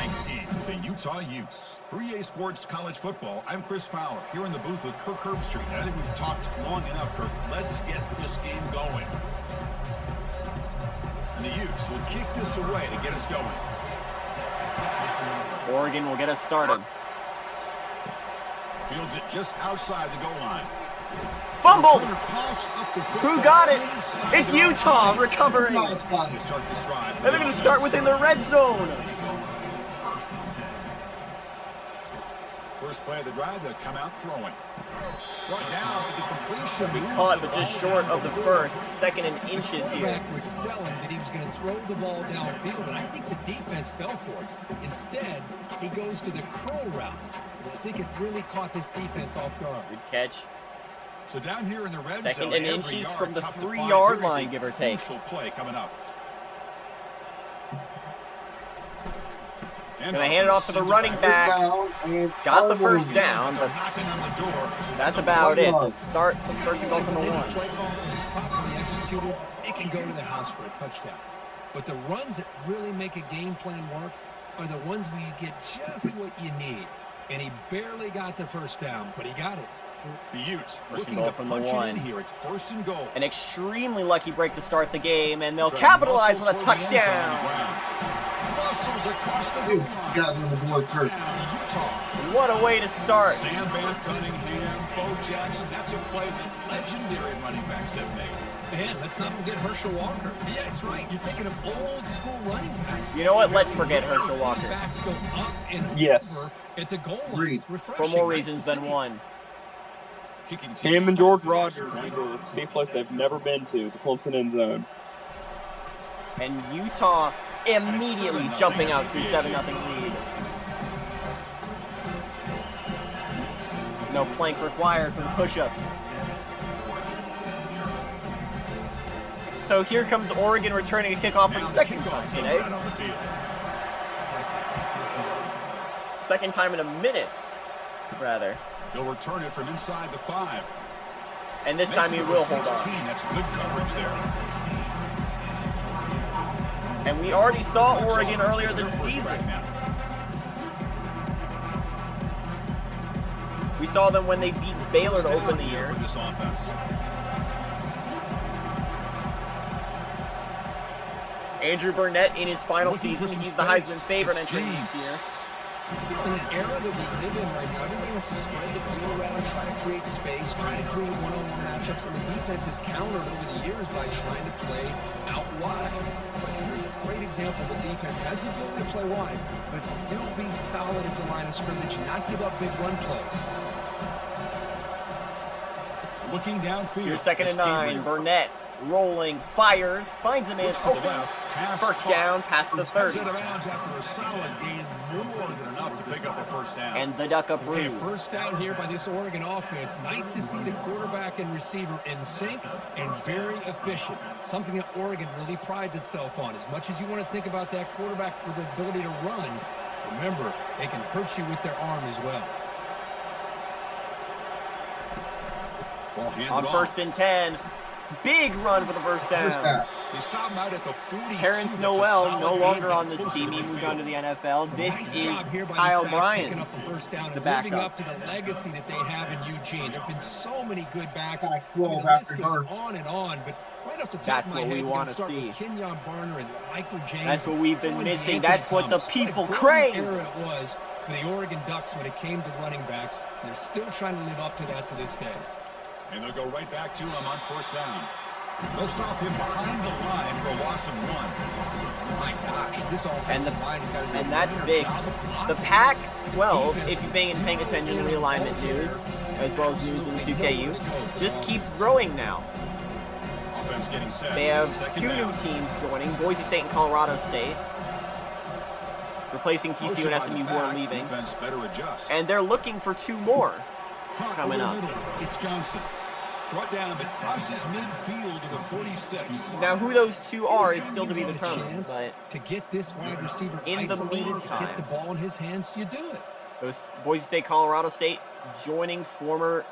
The Utah Utes. For EA Sports College Football, I'm Chris Fowler, here in the booth with Kirk Herbstreit. I think we've talked long enough, Kirk. Let's get this game going. And the Utes will kick this away to get us going. Oregon will get us started. Fields it just outside the goal line. Fumble! Returner coughs up the Who got it? inside It's the Utah recovering. Utah's got They it. start this drive. And they're going to start within the red zone. First play of the drive, they'll come out throwing. Brought down with the completion. We moves caught, the but just ball short down of the field. first. Second and inches here. Quarterback was selling that he was going to throw the ball downfield, and I think the defense fell for it. Instead, he goes to the curl route, and I think it really caught this defense off guard. Good catch. So down here in the red Second zone, and every inches yard from the tough to find. 3-yard Here is a line, give or take. Crucial play coming up. Gonna hand it off to the running back. Got the first down, but Knocking on the door. that's about it. They'll start the first and goal from the Maybe one. play call is properly executed, it can go to the house for a touchdown. But the runs that really make a game plan work are the ones where you get just what you need. And he barely got the first down, but he got it. The Utes First and looking goal to from the punch it one. in here. It's first and goal. An extremely lucky break to start the game, and they'll Trying to capitalize muscle with a toward the end zone on the touchdown. ground. Muscles across the goal It's line. gotten the board first. Touchdown, Utah. What a way to start. Sam Van Cunningham, Bo Jackson. That's a play that legendary running backs have made. Man, let's not forget Herschel Walker. Yeah, it's right. You're thinking of old school running backs. You know what? Let's forget Herschel Walker. Backs go up and Yes. over at the goal line. Agreed. It's refreshing. For more Nice reasons to than see. one. Kicking team Him and George Rogers to the same place they've never been to, the Clemson end zone. And Utah immediately 7-0 jumping out to a PAT. 7-0 lead. No plank required for the push-ups. So here comes Oregon returning a kickoff for the second time today. Second time in a minute, rather. He'll return it from inside the 5. And this Makes time he it will to hold 16. on. That's good coverage there. And we already saw Oregon earlier this season. We saw them when they beat Baylor to open the year. For this offense. Andrew Burnett in his final season, he's the Heisman favorite entering this year. In an era that we live in right now, everybody wants to spread the field around, try to create space, try to create one-on-one matchups, and the defense has countered over the years by trying to play out wide. But here's a great example. The defense has the ability to play wide, but still be solid at the line of scrimmage, not give up big run plays. Looking downfield. Here's second and It's 9. Gabriel. Burnett rolling, fires, finds a man Looks to the open. left, pass First caught. down, past the Comes 30. out of bounds after a solid gain, more than enough to pick up a first down. And the duck up Okay, roof. first down here by this Oregon offense. Nice to see the quarterback and receiver in sync and very efficient. Something that Oregon really prides itself on. As much as you want to think about that quarterback with the ability to run, remember, they can hurt you with their arm as well. Ball handed On off. first and 10. Big run for the first First down. down. They stop him out at the 42. Terrence That's a Noel, solid no gain, longer getting on this closer team. to He moved midfield. on to the NFL. This Nice is job here by Kyle this back Bryant, picking up the first down the and backup. living up to the legacy that they have in Eugene. There have been so many good backs. Pac 12 I mean, the list after goes dark. on and on, but right off the top That's of my what we head, you wanna gotta start see. with Kenyon Barner and Michael James. That's what we've been Throw in missing. Anthony That's what the Thomas. people What a crave. golden era it was for the Oregon Ducks when it came to running backs. And they're still trying to live up to that to this day. And they'll go right back to him on first down. They'll stop him behind the line for a loss of 1. My gosh, this offensive line's got to do And that's a better big. job of The blocking. Pac 12, if you've been paying attention to realignment news, as well as news in 2KU, just keeps growing now. Offense getting set. They have Second 2 down. new teams joining, Boise State and Colorado State, replacing TCU and SMU who are leaving. Defense better adjust. And they're looking for 2 more Caught coming over up. the middle. It's Johnson. Brought down, but crosses midfield to the 46. Now, who those 2 are is still to be You have a determined, chance but to get this wide receiver in the isolated, to meantime- get the ball in his hands, you do it. those Boise State, Colorado State joining former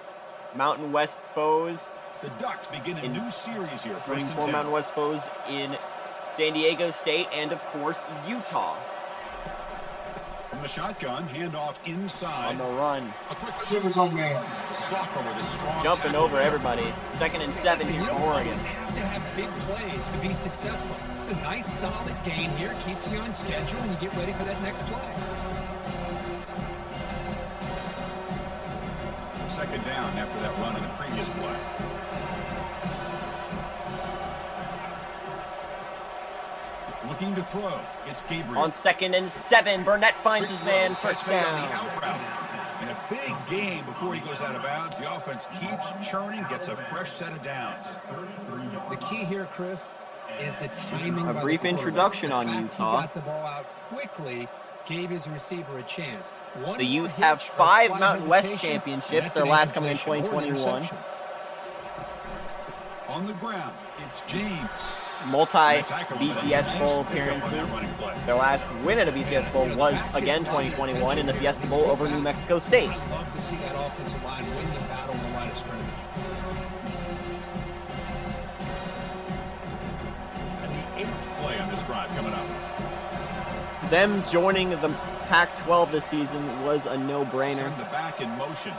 Mountain West foes, The Ducks begin a In- new series here. joining First and former 10. Mountain West foes in San Diego State and, of course, Utah From the shotgun, handoff inside. on the run. A quick Receivers on man. Sophomore with a strong Jumping tackle over there. everybody. Second and 7 Listen, here you for don't Oregon. always have to have big plays to be successful. It's a nice, solid gain here, keeps you on schedule, and you get ready for that next play. second down after that run in the previous play. Looking to throw. It's Gabriel. On 2nd and 7, Burnett finds his man. First On the down. out route. And a big gain before he goes out of bounds. The offense keeps churning, gets a fresh set of downs. The key here, Chris, is the timing. A brief introduction on Utah. He got the ball out quickly, gave his receiver a chance. The Utes have 5 Mountain West championships, their last coming in 2021. On the ground, it's James. Multi-BCS Bowl appearances. Their last win at a BCS Bowl was, again, 2021 in the Fiesta Bowl over New Mexico State. I'd love to see that offensive line win the battle on the line of scrimmage. And the 8th play on this drive coming up. Them joining the Pac 12 this season was a no-brainer. Send the back in motion.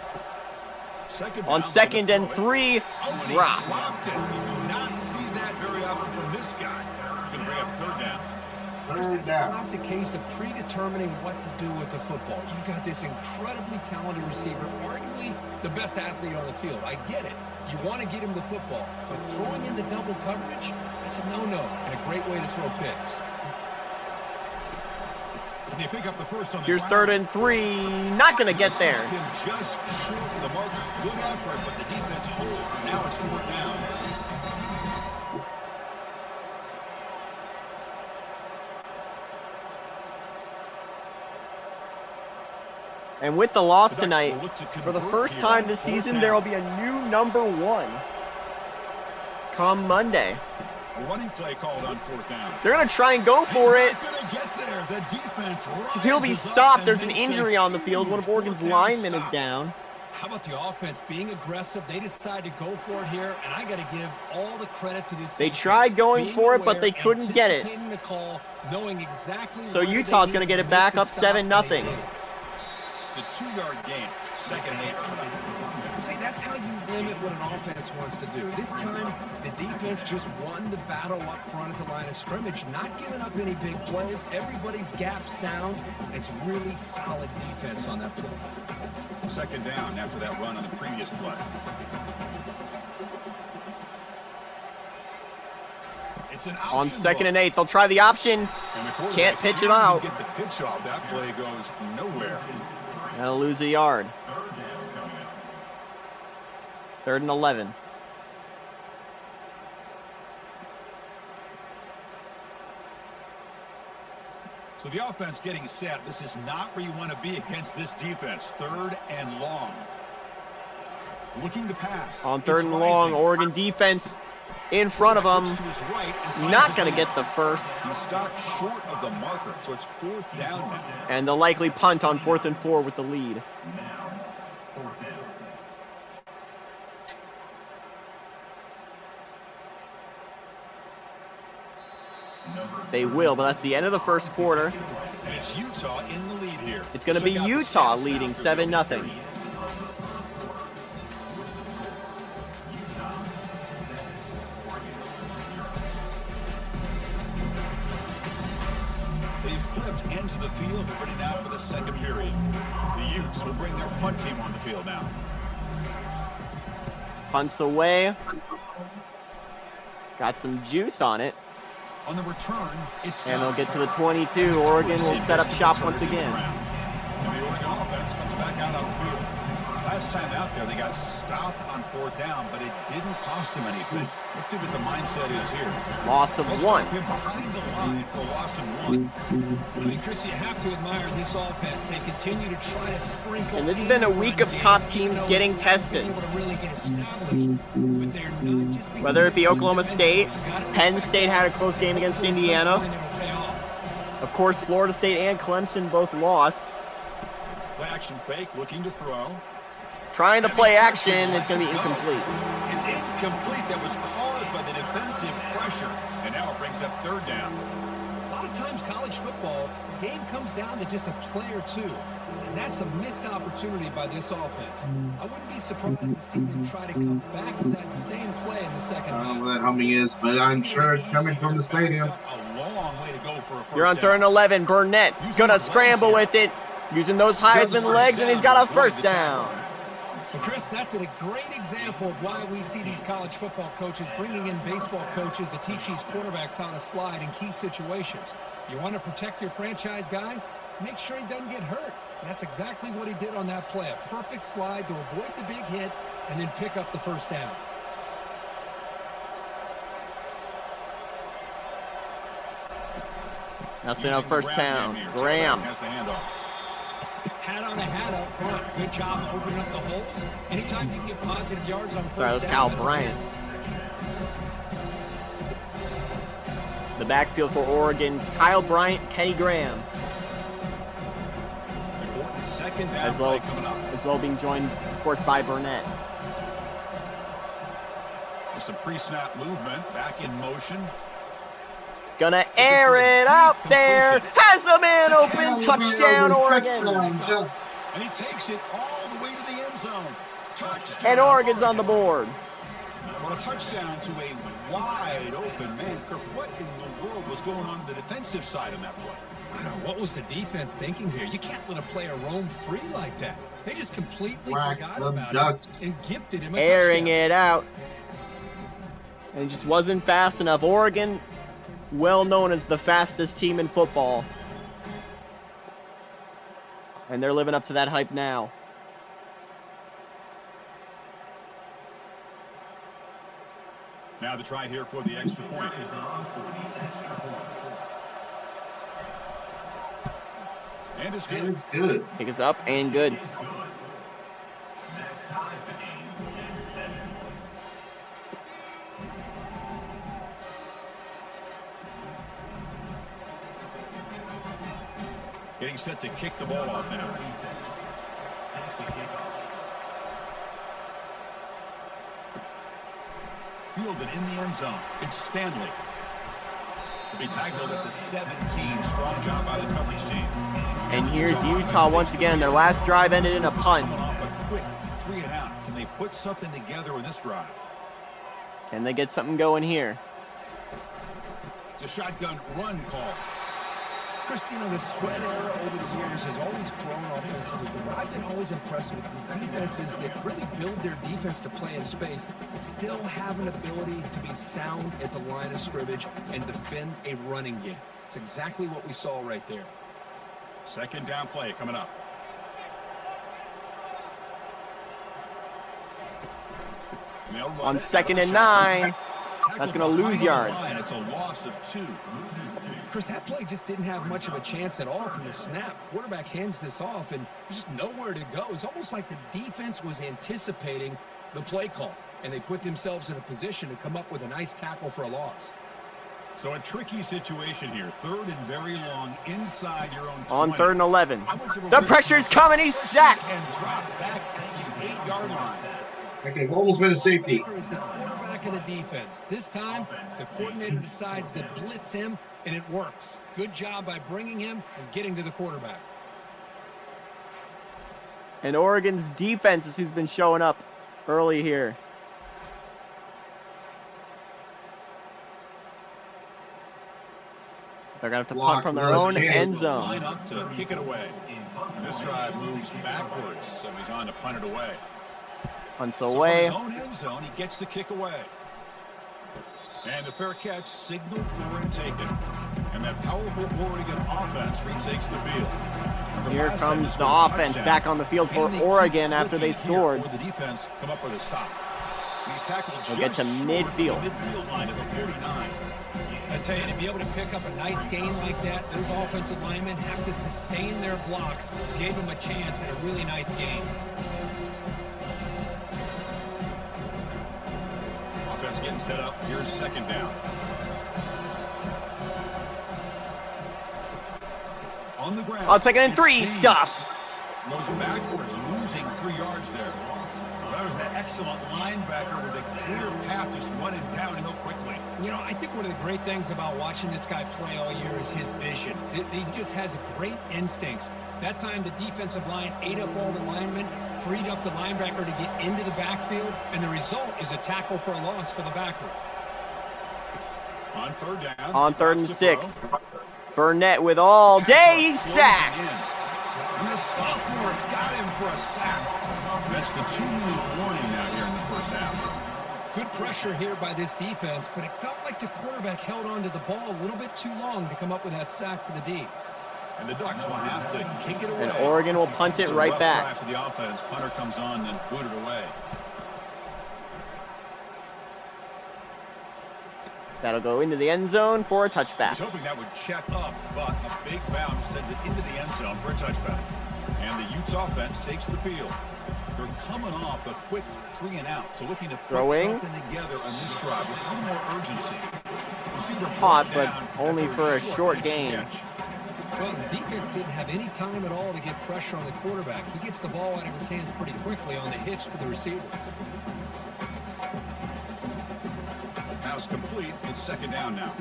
On 2nd and 3, dropped. Dropped it. You do not see that very often from this guy. He's going to bring up 3rd down. It's a classic case of predetermining what to do with the football. You've got this incredibly talented receiver, arguably the best athlete on the field. I get it. You want to get him the football, but throwing into double coverage, that's a no-no and a great way to throw picks. They pick up the first on the Here's ground. 3rd and 3, not going to get there. Him just short of the mark. Good effort, but the defense holds. Now it's 4th down. And with the loss tonight, for the first time this season, there will be a new number 1 come Monday. A running play called on 4th down. They're going to try and go for it. He's not gonna get there. The defense He'll be rises up stopped. and There's an makes a injury on the huge field. One of Oregon's 4th down linemen is stop. down. How about the offense being aggressive? They decide to go for it here, and I got to give all the credit to this They defense. tried going Being for it, but aware, they couldn't get it. anticipating the call, knowing exactly So where they Utah's going to needed get it make back the up stop, and 7-0. they did. It's a 2-yard gain. 2nd and 8. See, that's how you limit what an offense wants to do. This time, the defense just won the battle up front at the line of scrimmage, not giving up any big plays. Everybody's gap sound. It's really solid defense on that play. 2nd down after that run on the previous play. It's an On option 2nd look. and 8, they'll try the option. And the quarterback Can't pitch it can't even out. Get the pitch off. That play goes nowhere. They'll lose a yard. 3rd and 11. So the offense getting set. This is not where you want to be against this defense. 3rd and long. Looking to pass. On 3rd It's and long, rising. Oregon defense in front of them. Looks to his right and finds Not his going to man. get the first. He stopped short of the marker, so it's 4th down now. And they'll likely punt on 4th and 4 with the lead. They will, but that's the end of the first quarter. And it's Utah in the lead here. It's going to be Check out the Utah stats leading after 7-0. They flipped into the field, ready now for the 2nd period. The Utes will bring their punt team on the field now. Punts away. Got some juice on it. On the return, it's And they'll Johnson. get to the 22. Oregon will set up shop once again. And the Oregon offense comes back out on the field. Last time out there, they got stopped on 4th down, but it didn't cost him anything. Let's see what the mindset is here. Loss of They'll 1. stop him behind the line for loss of 1. I mean, Chris, you have to admire this offense. They continue to try to sprinkle. And this has in been a the week run of game, top even teams though getting it's not tested. been able to really get established, but they're not just being Whether it be Oklahoma State, defensively. You gotta Penn respect State had a close game against hopefully at some Indiana. point it'll pay off. Of course, Florida State and Clemson both lost. Play action fake, looking to throw. Trying to play action, it's going to be incomplete. It's incomplete. That was caused by the defensive pressure. And now it brings up 3rd down. A lot of times college football, the game comes down to just a play or two. And that's a missed opportunity by this offense. I wouldn't be surprised to see them try to come back to that same play in the second I don't half. know what that humming is, but I'm sure it's coming from the stadium. A long way to go for a first You're on 3rd and 11. Burnett going to scramble with it, using those Heisman legs, and he's got a first down. Well, Chris, that's a great example of why we see these college football coaches bringing in baseball coaches to teach these quarterbacks how to slide in key situations. You want to protect your franchise guy? Make sure he doesn't get hurt. And that's exactly what he did on that play. A perfect slide to avoid the big hit and then pick up the first down. That's enough first down. Graham. Has the handoff. Hat on a hat up front. Good job opening up the holes. Anytime you can get positive yards on first down. Sorry, that was Kyle Bryant. The backfield for Oregon, Kyle Bryant, Kenny Graham. Second down As well being joined, of course, by Burnett. There's some pre-snap movement, back in motion. Gonna air it out there. Has a man open. Touchdown, Oregon. And he takes it all the way to the end zone. Touchdown. And Oregon's on the board. Well, a touchdown to a wide open man. Kirk, what in the world was going on the defensive side of that play? What was the defense thinking here? You can't let a player roam free like that. They just completely forgot about it and gifted him a Airing touchdown. it out. And it just wasn't fast enough. Oregon, well known as the fastest team in football. And they're living up to that hype now. Now the try here for the extra point. And it's good. It's good. Kick is up and good. Getting set to kick the ball off now. Fielded in the end zone. It's Stanley. To be tackled at the 17. Strong job by the coverage team. And here's Utah once again. Their last drive ended in a punt. Coming off a quick 3 and out. Can they put something together in this drive? Can they get something going here? It's a shotgun run call. Chris, you know, the spread era over the years has always grown offensively, but I've been always impressed with defenses that really build their defense to play in space, still have an ability to be sound at the line of scrimmage and defend a running game. It's exactly what we saw right there. Second down play coming up. On 2nd and 9. That's going to lose yards. It's a loss of 2. Chris, that play just didn't have much of a chance at all from the snap. Quarterback hands this off, and there's just nowhere to go. It's almost like the defense was anticipating the play call, and they put themselves in a position to come up with a nice tackle for a loss. So a tricky situation here. 3rd and very long inside your own 20. On 3rd and 11. The pressure's coming. He's sacked. And drop back at the 8-yard line. Okay, almost been a safety. Baker is the quarterback of the defense. This time, the coordinator decides to blitz him, and it works. Good job by bringing him and getting to the quarterback. And Oregon's defense is who's been showing up early here. They're going to have to punt from their own end zone. Line up to kick it away. And this drive moves backwards, so he's on to punt it away. Punts So away. from his own end zone, he gets the kick away. And the fair catch signaled for and taken. And that powerful Oregon offense retakes the field. Here comes the offense back on the field for Oregon after they scored. The defense come up with a stop. He's tackled They'll get to just midfield. short of the midfield line at the 49. I tell you, to be able to pick up a nice gain like that, those offensive linemen have to sustain their blocks. Gave them a chance at a really nice gain. Offense getting set up. Here's 2nd down. On the ground. On 2nd and 3, it's stuff. Goes backwards, losing 3 yards there. That was the excellent linebacker with a clear path just running downhill quickly. You know, I think one of the great things about watching this guy play all year is his vision. He just has great instincts. That time, the defensive line ate up all the linemen, freed up the linebacker to get into the backfield, and the result is a tackle for a loss for the backer. On 3rd down. On 3rd and 6. Burnett with all day. He's sacked. And the sophomore's got him for a sack. That's the 2-minute warning now here in the first half. Good pressure here by this defense, but it felt like the quarterback held on to the ball a little bit too long to come up with that sack for the D. And the Ducks will have to kick it away. And Oregon will punt it right back. For the offense. Punter comes on and boot it away. That'll go into the end zone for a touchback. He's hoping that would check up, but a big bounce sends it into the end zone for a touchback. And the Utes offense takes the field. They're coming off a quick 3-and-out, so looking to put something together on this drive with a little more urgency. Hot, but only for a short game. Well, the defense didn't have any time at all to get pressure on the quarterback. He gets the ball out of his hands pretty quickly on the hitch to the receiver. Pass complete. It's second down now.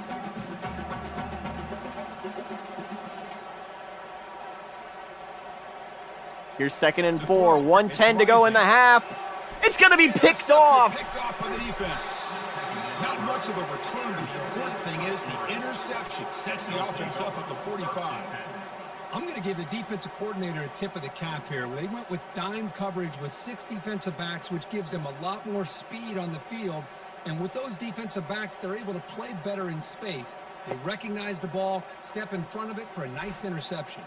Here's 2nd and 4. 1:10 to go in the half. It's going to be picked off. Picked off by the defense. Not much of a return, but the important thing is the interception sets the offense up at the 45. I'm going to give the defensive coordinator a tip of the cap here. They went with dime coverage with 6 defensive backs, which gives them a lot more speed on the field. And with those defensive backs, they're able to play better in space. They recognize the ball, step in front of it for a nice interception.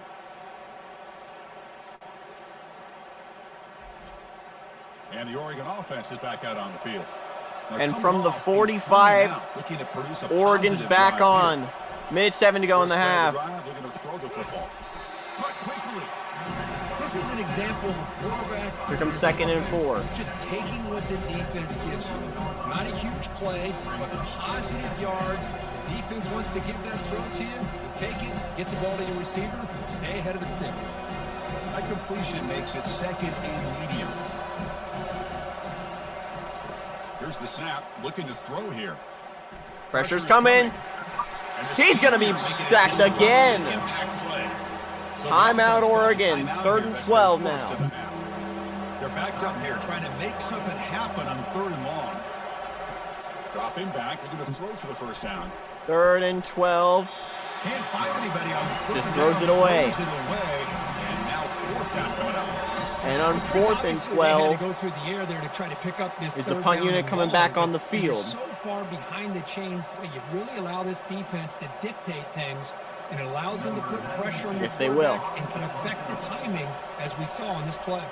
And the Oregon offense is back out on the field. And from the 45, Oregon's back on. Minute 7 to go in the half. Looking to throw the football. Cut quickly. This is an example of a quarterback. Here comes 2nd and 4. Just taking what the defense gives you. Not a huge play, but positive yards. The defense wants to give that throw to you. You take it, get the ball to your receiver, stay ahead of the sticks. That completion makes it 2nd and medium. Here's the snap. Looking to throw here. Pressure's coming. He's going to be sacked again. Timeout, Oregon. 3rd and 12 now. They're backed up here, trying to make something happen on 3rd and long. Dropping back, looking to throw for the first down. 3rd and 12. Can't find anybody on 3rd. Just throws it away. And now 4th down coming up. And on 4th and 12, go through the air there to try to pick up this is the punt unit coming back on the field. So far behind the chains, boy, you really allow this defense to dictate things, and it allows them to put pressure on the quarterback and can affect the timing, as we saw on this play.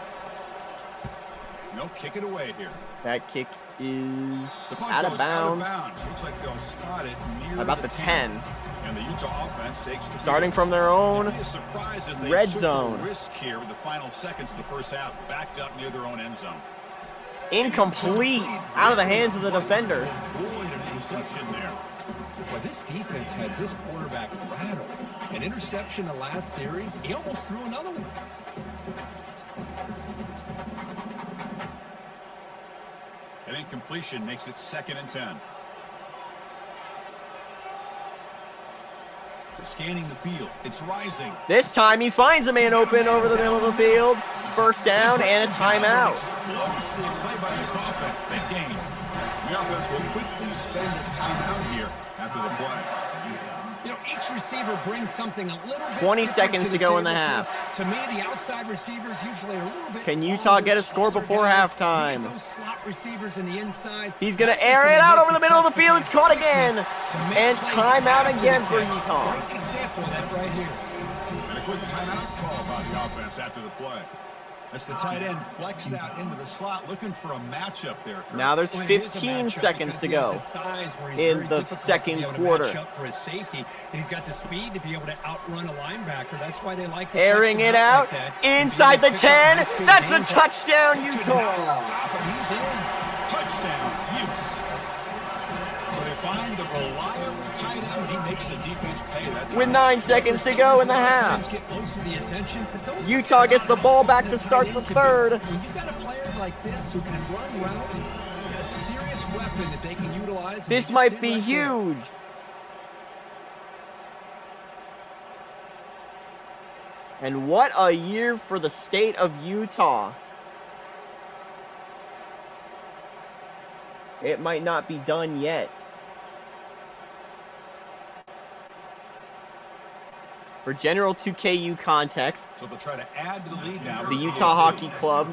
No, kick it away here. That kick is out of bounds. Looks like they'll spot it near about the 10. And the Utah offense takes the starting from their own red zone. Risk here with the final seconds of the first half, backed up near their own end zone. Incomplete, out of the hands of the defender. Avoid an interception there. Well, this defense has this quarterback rattled. An interception the last series, he almost threw another one. An incompletion makes it 2nd and 10. Scanning the field. It's rising. This time he finds a man open over the middle of the field. 1st down and a timeout. Explosive play by this offense. Big game. The offense will quickly spend a timeout here after the play. You know, each receiver brings something a little bit 20 seconds to go in the half. To me, the outside receivers usually are a little bit. Can Utah get a score before halftime? Those slot receivers in the inside. He's going to air it out over the middle of the field. It's caught again. And timeout again for Utah. Great example of that right here. And a quick timeout call by the offense after the play. That's the tight end flexed out into the slot, looking for a matchup there. Now there's 15 seconds to go in the second quarter. For his safety, and he's got the speed to be able to outrun a linebacker. That's why they like to airing it out inside the 10. That's a touchdown, Utah. Stop him. He's in. Touchdown, Utes. So they find the reliable tight end. He makes the defense pay. With 9 seconds to go in the half. Utah gets the ball back to start the 3rd. When you've got a player like this who can run routes, you've got a serious weapon that they can utilize. This might be huge. And what a year for the state of Utah. It might not be done yet. For general 2KU context, So they'll try to add to the lead now. the Utah Hockey Club,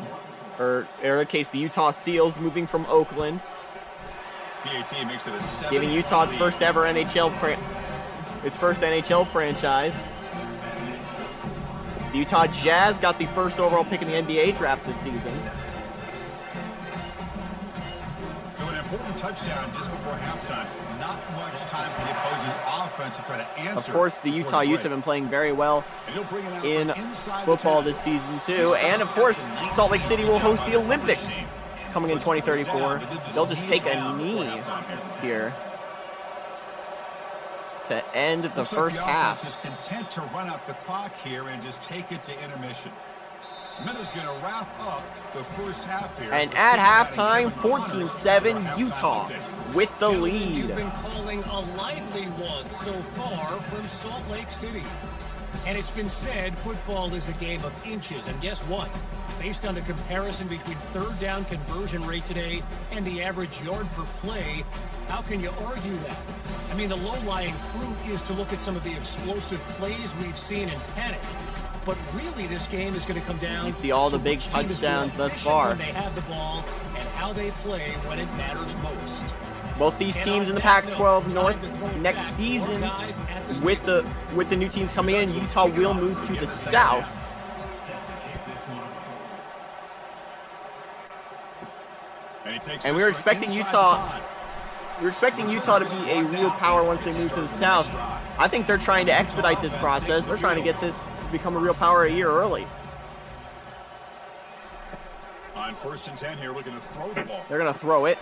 or in our case, the Utah Seals, moving from Oakland, PAT makes it a 7 giving Utah its first ever NHL franchise. The Utah Jazz got the first overall pick in the NBA draft this season. So an important touchdown just before halftime. Not much time for the opposing offense to try to answer. Of course, the Utah Utes have been playing very well in football this season too. And of course, Salt Lake City will host the Olympics coming in 2034. They'll just take a knee here to end the first half. Is content to run out the clock here and just take it to intermission. Miller's going to wrap up the first half here. And at halftime, 14-7 Utah with the lead. You've been calling a lively one so far from Salt Lake City. And it's been said football is a game of inches. And guess what? Based on the comparison between third down conversion rate today and the average yard per play, how can you argue that? I mean, the low-lying fruit is to look at some of the explosive plays we've seen in panic. But really, this game is going to come down. You see all the big touchdowns thus far. When they have the ball and how they play when it matters most. Both these teams in the Pac 12 North next season, with the new teams coming in, Utah will move to the South. And we're expecting Utah to be a real power once they move to the South. I think they're trying to expedite this process. They're trying to get this to become a real power a year early. On 1st and 10 here, looking to throw the ball. They're going to throw it.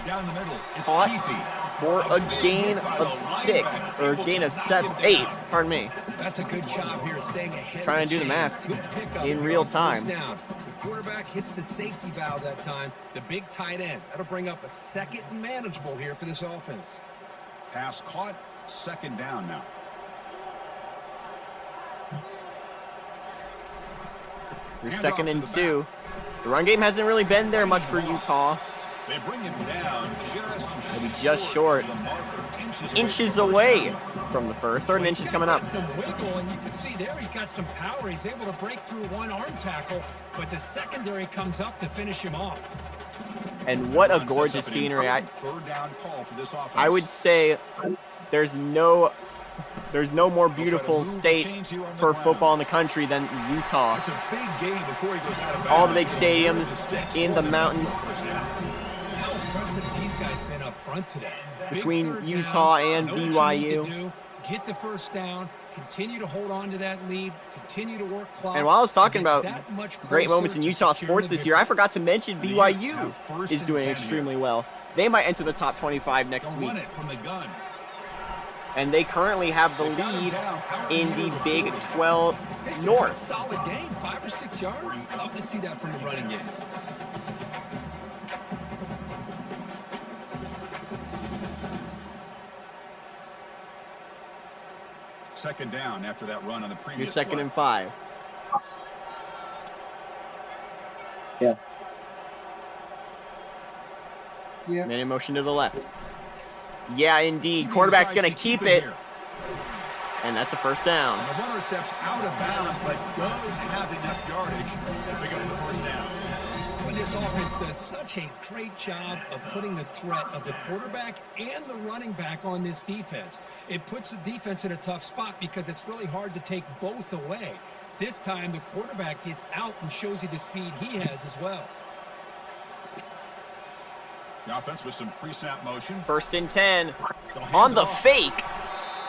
Down the middle. It's Caught Keefe. For a gain of 6, or a gain of 8, pardon me. That's a good job here, staying ahead. Trying to do the math in real time. The quarterback hits the safety valve that time. The big tight end. That'll bring up a second and manageable here for this offense. Pass caught. 2nd down now. Your 2nd and 2. The run game hasn't really been there much for Utah. They bring him down Maybe just short. Inches away from the first. 3rd and inches coming up. Some wiggle, and you can see there he's got some power. He's able to break through one arm tackle, but the secondary comes up to finish him off. And what a gorgeous scenery. Third down call for this offense. I would say there's no more beautiful state for football in the country than Utah. It's a big game before he goes out of bounds. All the big stadiums in the mountains. How impressive these guys been up front today. Between Utah and BYU. Get the first down, continue to hold on to that lead, continue to work clock. And while I was talking about great moments in Utah sports this year, I forgot to mention BYU is doing extremely well. They might enter the top 25 next week. And they currently have the lead in the Big 12 North. Solid game, 5 or 6 yards. Love to see that from the running game. Second down after that run on the previous Your 2nd and 5. Yeah. Man in motion to the left. Yeah, indeed. Quarterback's going to keep it. And that's a first down. The runner steps out of bounds, but does have enough yardage to pick up the first down. Well, this offense does such a great job of putting the threat of the quarterback and the running back on this defense. It puts the defense in a tough spot because it's really hard to take both away. This time, the quarterback gets out and shows you the speed he has as well. The offense with some pre-snap motion. 1st and 10 on the fake.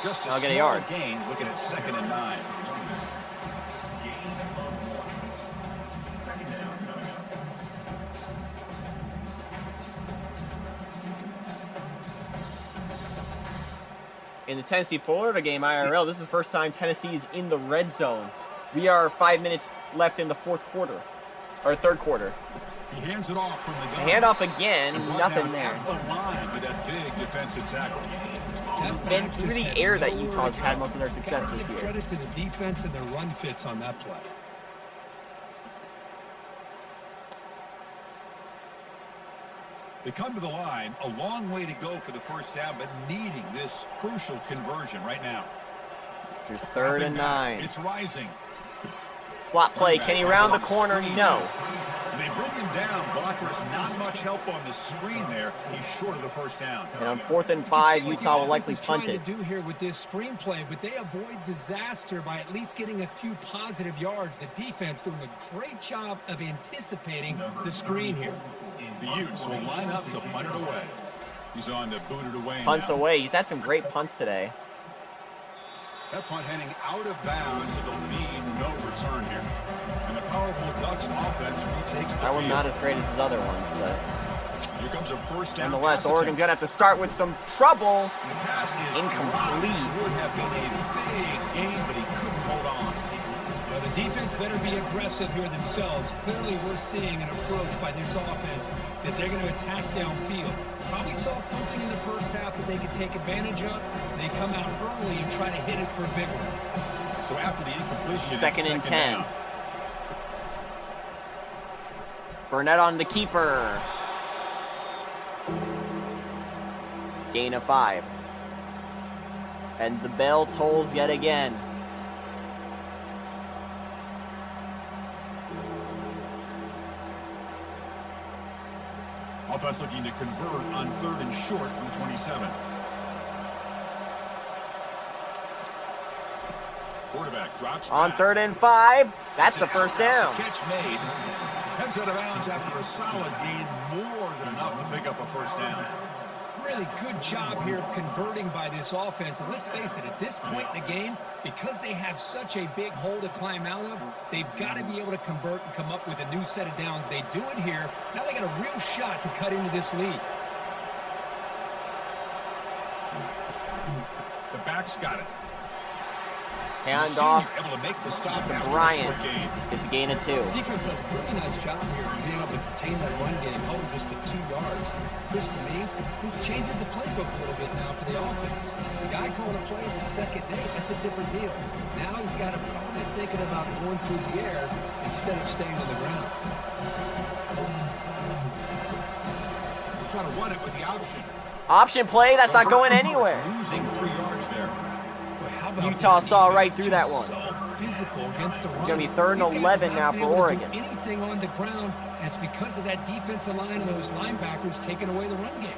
Just a I'll get a small yard. gain, looking at 2nd and 9. In the Tennessee-Florida game, IRL, this is the first time Tennessee is in the red zone. We are 5 minutes left in the 4th quarter, or 3rd quarter. He hands it off from the gun. Handoff again, nothing there. At the line with that big defensive tackle. It's been through the air that Utah's had most of their success this year. Credit to the defense and their run fits on that play. They come to the line, a long way to go for the first down, but needing this crucial conversion right now. Here's 3rd and 9. It's rising. Slot play. Can he round the corner? No. And they bring him down. Blockers not much help on the screen there. He's short of the first down. And on 4th and 5, Utah will likely punt it. To do here with this screenplay, but they avoid disaster by at least getting a few positive yards. The defense doing a great job of anticipating the screen here. The Utes will line up to punt it away. He's on to boot it away. Punts now. away. He's had some great punts today. That punt heading out of bounds, so there'll be no return here. And the powerful Ducks offense retakes the That one field. not as great as his other ones, but Here comes a first down. nonetheless, pass Oregon's attempt. gonna have to start with some trouble. And the pass is Incomplete. dropped. Would have been a big gain, but he couldn't hold on. Well, the defense better be aggressive here themselves. Clearly, we're seeing an approach by this offense that they're going to attack downfield. Probably saw something in the first half that they could take advantage of. They come out early and try to hit it for a big one. So after the incompletion, it's Second and 10. down. Burnett on the keeper. Gain of 5. And the bell tolls yet again. Offense looking to convert on 3rd and short from the 27. Quarterback drops On back. 3rd and 5. That's the first down. Catch made. Heads out of bounds after a solid gain, more than enough to pick up a first down. Really good job here of converting by this offense. And let's face it, at this point in the game, because they have such a big hole to climb out of, they've got to be able to convert and come up with a new set of downs. They do it here. Now they got a real shot to cut into this lead. The back's got it. Hand The off senior able to make the stop to after a Bryant. short gain. It's a gain of 2. Defense does a really nice job here of being able to contain that run game, held just with 2 yards. Chris, to me, this changes the playbook a little bit now for the offense. The guy calling the plays at second day, that's a different deal. Now he's got to probably thinking about going through the air instead of staying on the ground. We'll try to run it with the option. Option play. That's not going anywhere. Losing 3 yards there. Boy, how about Utah this saw defense right through that just one. So physical against the run. Gonna be 3rd and These guys 11 have now not been for able to Oregon. do anything on the ground, and it's because of that defensive line and those linebackers taking away the run game.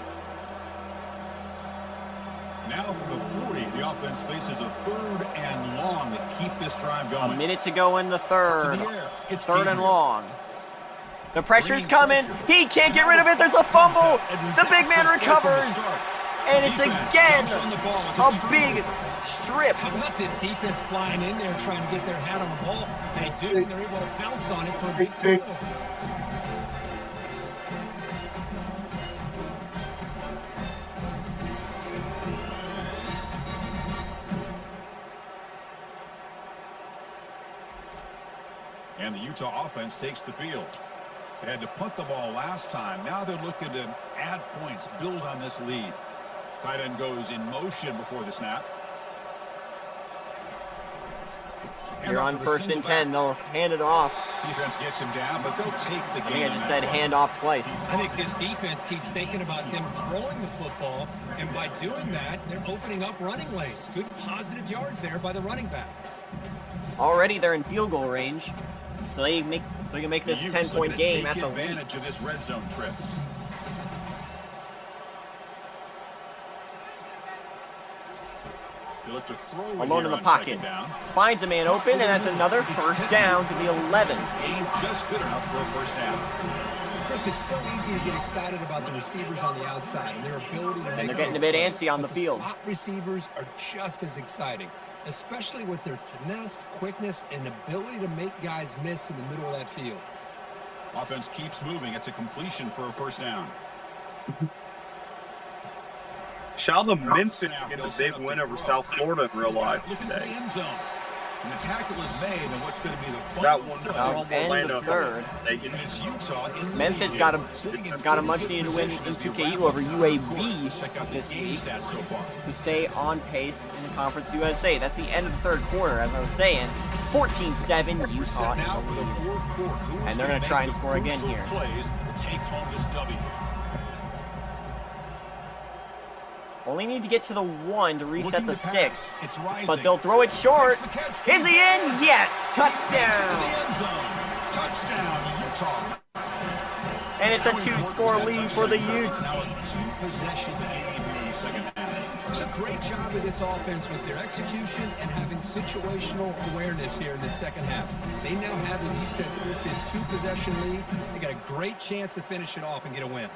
Now from the 40, the offense faces a 3rd and long to keep this drive going. A minute to go in the 3rd. To the air. It's 3rd and Gabriel. long. The pressure's coming. He can't get rid of it. There's a fumble. The big man recovers. And it's again a big strip. How about this defense flying in there trying to get their hat on the ball? They do, and they're able to pounce on it for a big turnover. And the Utah offense takes the field. They had to punt the ball last time. Now they're looking to add points, build on this lead. Tight end goes in motion before the snap. You're on 1st and 10. They'll hand it off. Defense gets him down, but they'll take the I think game. I just said hand off twice. I think this defense keeps thinking about them throwing the football, and by doing that, they're opening up running lanes. Good positive yards there by the running back. Already they're in field goal range, so they can make this a 10-point game at the advantage least. of this red zone trip. They look to throw it Alone here in the on pocket. 2nd down. Finds a man open, and that's another first down to the 11. Game just good enough for a first down. Chris, it's so easy to get excited about the receivers on the outside and their ability to make they're getting a bit plays, antsy on but the field. Slot receivers are just as exciting, especially with their finesse, quickness, and ability to make guys miss in the middle of that field. Offense keeps moving. It's a completion for a first down. Shout out to Memphis Snap, getting they'll a set big up win the over throw. South Florida in real life Looking for the today. end zone. And the tackle is made, and what's going to be the That final one play. from and the Orlando. 3rd. And it's Utah in the Memphis lead got here. Sitting in a pretty much good needed win position in as we 2KU wrap over up the UAB third quarter. Let's check out this the game week stats so far. to stay on pace in the Conference USA. That's the end of the 3rd quarter, as I was saying. 14-7 We're Utah set now in for the the lead. 4th quarter. Who's And they're gonna gonna try make and the score again crucial here. Plays to take home this W. Only need to get to the 1 to reset the sticks. It's rising. But they'll throw it short. Makes the catch. Is he in? Yes! Takes it to the Touchdown! end zone. Touchdown, Utah. And it's a 2-score lead for the Utes. Now a 2-possession game here in the second half. It's a great job of this offense with their execution and having situational awareness here in the second half. They now have, as you said, Chris, this 2-possession lead. They got a great chance to finish it off and get a win.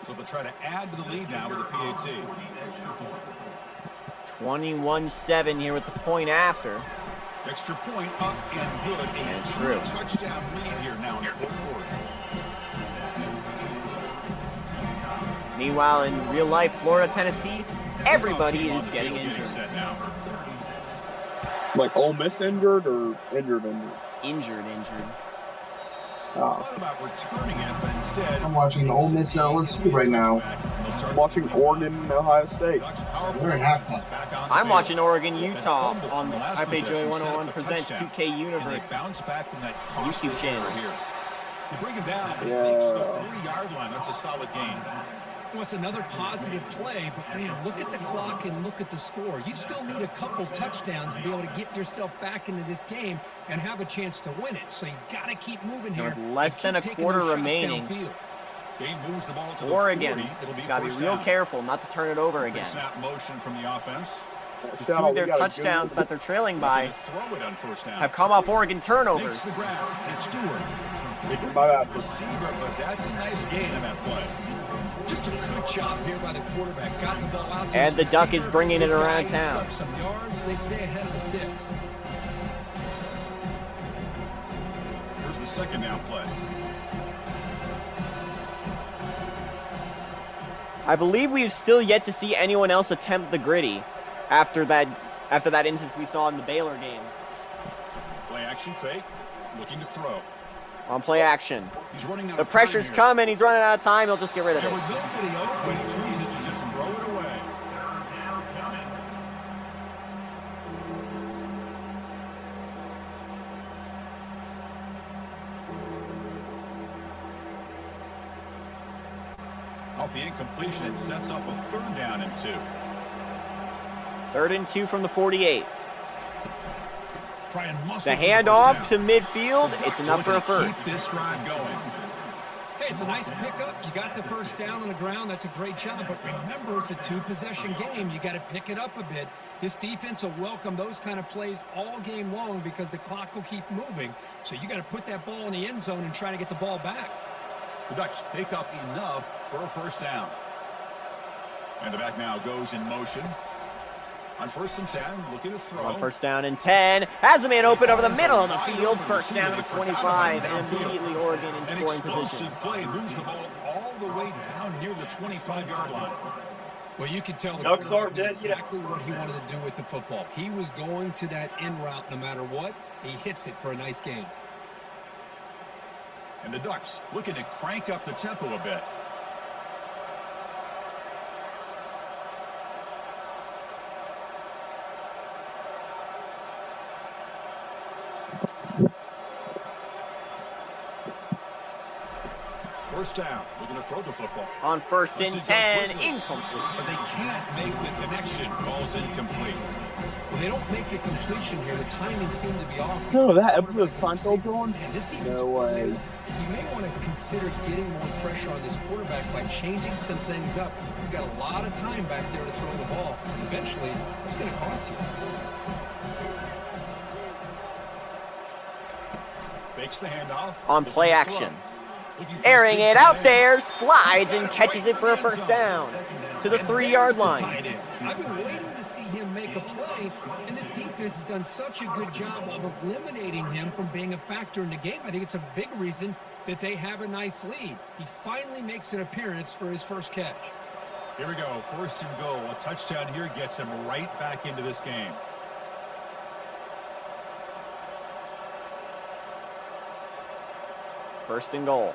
So they'll try to add to the lead now with the PAT. 21-7 here with the point after. Extra point up and good. And through. Touchdown lead here now in the fourth quarter. Meanwhile, in real life, Florida, Tennessee, everybody is getting injured. Set now. Like Ole Miss injured or injured? Injured. Thought about returning it, but instead I'm watching the Ole Miss LSU right now. I'm watching Oregon and Ohio State. They're in halftime. I'm watching Oregon, Utah on iPay 101 Presents 2K Universe YouTube channel. Here. You bring him down, it Yeah. makes the 40-yard line. That's a solid gain. Well, it's another positive play, but man, look at the clock and look at the score. You still need a couple touchdowns to be able to get yourself back into this game and have a chance to win it. So you got to keep moving here. With less than a quarter remaining, Game moves the ball to the Oregon 40. It'll be got to be first real down. careful not to turn it over again. Snap motion from the offense. These 2 of their touchdowns that they're trailing by Throw it on first down. have come off Oregon turnovers. Makes the grab. It's Stewart. They bring My back bad. the receiver, but that's a nice gain in that play. Just a good job here by the quarterback. Got the ball out to And his the Duck receiver. is bringing it This guy around eats town. up some yards. They stay ahead of the sticks. Here's the second down play. I believe we've still yet to see anyone else attempt the gritty after that instance we saw in the Baylor game. Play action fake. Looking to throw. On play action. He's running out The of time pressure's here. coming. He's running out of time. He'll just get rid of There it. was nobody open. He chooses to just throw it away. Off the incompletion, it sets up a 3rd down and 2. 3rd and 2 from the 48. Try and muscle The for first handoff to down. midfield. It's enough for a Looking to first. Keep this drive going. Hey, it's a nice pickup. You got the first down on the ground. That's a great job. But remember, it's a 2-possession game. You got to pick it up a bit. This defense will welcome those kind of plays all game long because the clock will keep moving. So you got to put that ball in the end zone and try to get the ball back. The Ducks pick up enough for a first down. And the back now goes in motion. On 1st and 10, looking to throw. On 1st down and 10. Has a man open over the middle of the field. 1st down at the 25. And immediately Oregon in scoring position. Explosive play moves the ball all the way down near the 25-yard line. Well, you could tell the Ducks quarterback aren't knew dead yet. exactly what he wanted to do with the football. He was going to that in route no matter what. He hits it for a nice gain. And the Ducks looking to crank up the tempo a bit. First down, looking to throw the football. On 1st and 10, incomplete. But they can't make the connection. Ball's incomplete. When they don't make the completion here, the timing seemed to be off. No, that episode of Seinfeld on? Man, this defense, No way. you may want to consider getting more pressure on this quarterback by changing some things up. You've got a lot of time back there to throw the ball. Eventually, it's going to cost you. Fakes the handoff. On Looking play to action. throw. Looking for Airing speed it to out end. there. Slides and He's got it catches right it for a in the first end down. To the And 3-yard there's the line. tight end. I've been waiting to see him make a play, and this defense has done such a good job of eliminating him from being a factor in the game. I think it's a big reason that they have a nice lead. He finally makes an appearance for his first catch. Here we go, 1st and goal. A touchdown here gets him right back into this game. First and goal.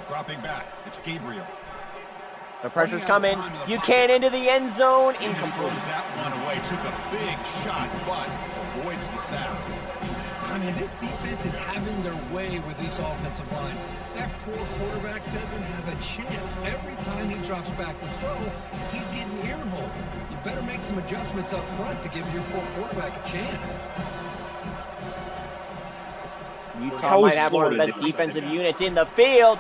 Dropping back. It's Gabriel. The pressure's coming. Buchanan into the end zone. He just Incomplete. throws that one away. Took a big shot, but avoids the sack. I mean, this defense is having their way with this offensive line. That poor quarterback doesn't have a chance. Every time he drops back to throw, he's getting earholed. You better make some adjustments up front to give your poor quarterback a chance. Utah might have one of the best defensive units in the field.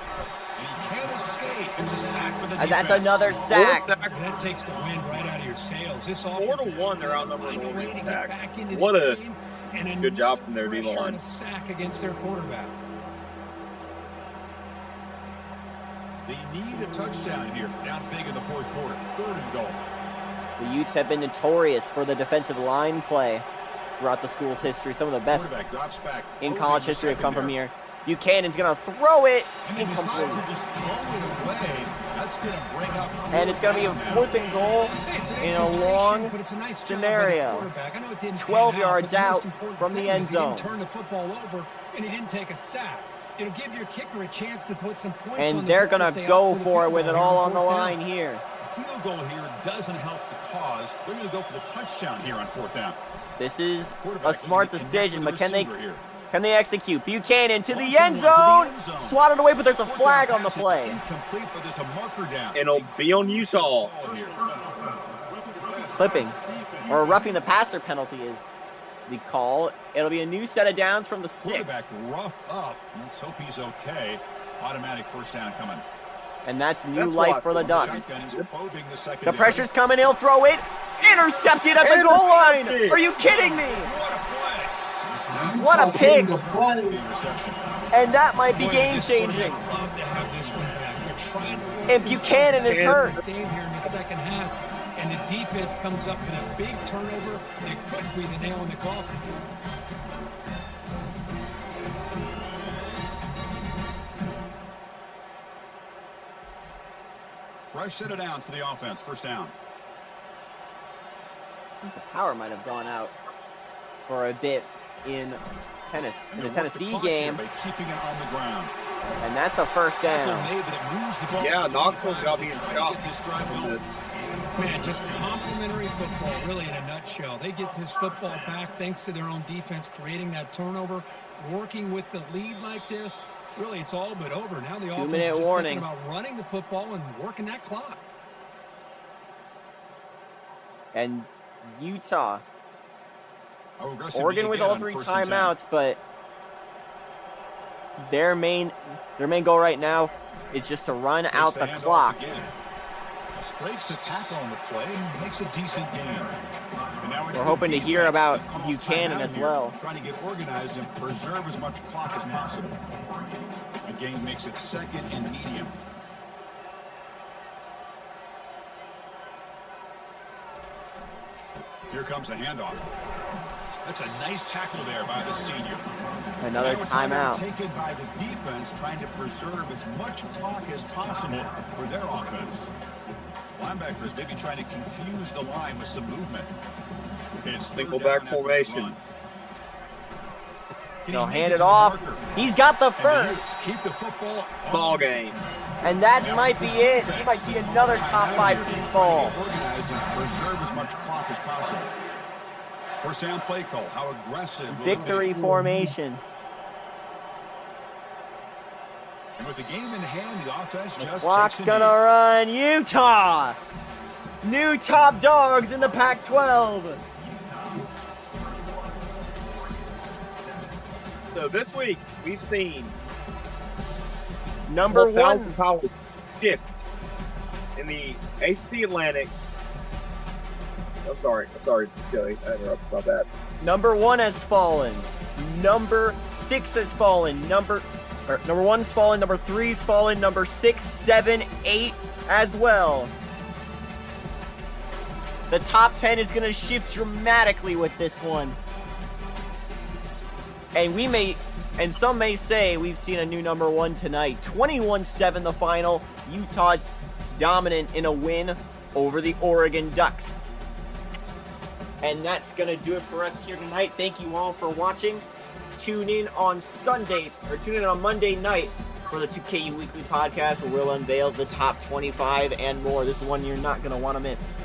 And he can't escape. It's a sack for the And defense. that's another sack. That takes the wind right out of your sails. This 4-1, they're outnumbered find a way to get sacks. back into What this a game, and good job another from their pressure D-line. and a sack against their quarterback. They need a touchdown here. Down big in the fourth quarter. 3rd and goal. The Utes have been notorious for the defensive line play throughout the school's history. Some of the best Quarterback drops back. in Over college the history have come from secondary. here. Buchanan's going to throw it. And they decide Incomplete. to just throw it away. That's going to bring up. And it's going to be a 4th and goal Hey, it's an in a incompletion, long but it's a nice job by the scenario. quarterback. I know it didn't 12 pan yards but the most out important from the thing end is he didn't zone. turn the football over, and he didn't take a sack. It'll give your kicker a chance to put some points on And the they're board going if to they go opt for the for it field with it goal all here on the 4th down. line here. The field goal here doesn't help the cause. They're going to go for the touchdown here on 4th down. This is a Quarterback smart looking to decision, connect but with the receiver here. can they execute? Buchanan to the Launching end one to the zone. end zone. Swatted away, but there's a Fourth flag down on the pass, it's play. incomplete, but there's a marker down. And it'll be on Utah. Call here. Clipping, or roughing the passer penalty is the call. It'll be a new set of downs from the 6. Quarterback roughed up. Let's hope he's okay. Automatic 1st down coming. And that's new That's life why- for the Ducks. Shotgun, he's probing the The secondary. pressure's coming. He'll throw it. Intercepted at the goal line. Are you kidding me? What a play. What a pick. The play. The interception. And that might be Boy, game this changing. quarterback love to have this one back. They're trying to work And things Buchanan out is in hurt. this game here in the second half, and the defense comes up with a big turnover that could be the nail in the coffin. Fresh set of downs for the offense. 1st down. The power might have gone out for a bit in the They work Tennessee clock game, here by keeping it on the ground. and that's a 1st Tackle down. made, but it moves the ball Yeah, to Knoxville's 25 got to being try to shot get this drive from going. this. Man, just complimentary football, really, in a nutshell. They get this football back thanks to their own defense, creating that turnover, working with the lead like this. Really, it's all but over. Now the offense is Two-minute just warning. thinking about running the football and working that clock. And Utah, How aggressive Oregon do you with get all on 3 1st and 10? timeouts, but their main goal right now is just to run Takes out the handoff clock. again. Breaks a tackle on the play and makes a decent gain. And now it's We're the hoping to hear defense about that calls Buchanan timeout as here, well. Trying to get organized and preserve as much clock as possible. A gain makes it 2nd and medium. Here comes a handoff. That's a nice tackle there by the senior. Another Now a timeout timeout. taken by the defense, trying to preserve as much clock as possible for their offense. Linebackers maybe trying to confuse the line with some movement. Okay, it's 3rd Nickelback down after the formation. run. Can he They'll make hand to it the off. marker? He's got the And the first. Utes keep the football on Ball the game. And that Now might it's be the it. defense You might see that another calls top timeout 5 here, team trying to fall. get organized and preserve as much clock as possible. 1st down play call. How aggressive will it be? Victory formation. And with the game in hand, the offense just Clock's takes a gonna knee. run. Utah. New top dogs in the Pac 12. So this week, we've seen Number 1,000 1. powers shift in the ACC Atlantic. I'm sorry, Joey. I interrupted my bad. Number 1 has fallen. Number 6 has fallen. Number 1's fallen. Number 3's fallen. Number 6, 7, 8 as well. The top 10 is going to shift dramatically with this one. And some may say we've seen a new number 1 tonight. 21-7 the final. Utah dominant in a win over the Oregon Ducks. And that's going to do it for us here tonight. Thank you all for watching. Tune in on Monday night for the 2KU Weekly Podcast, where we'll unveil the top 25 and more. This is one you're not going to want to miss.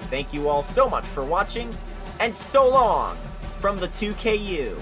Thank you all so much for watching, and so long from the 2KU.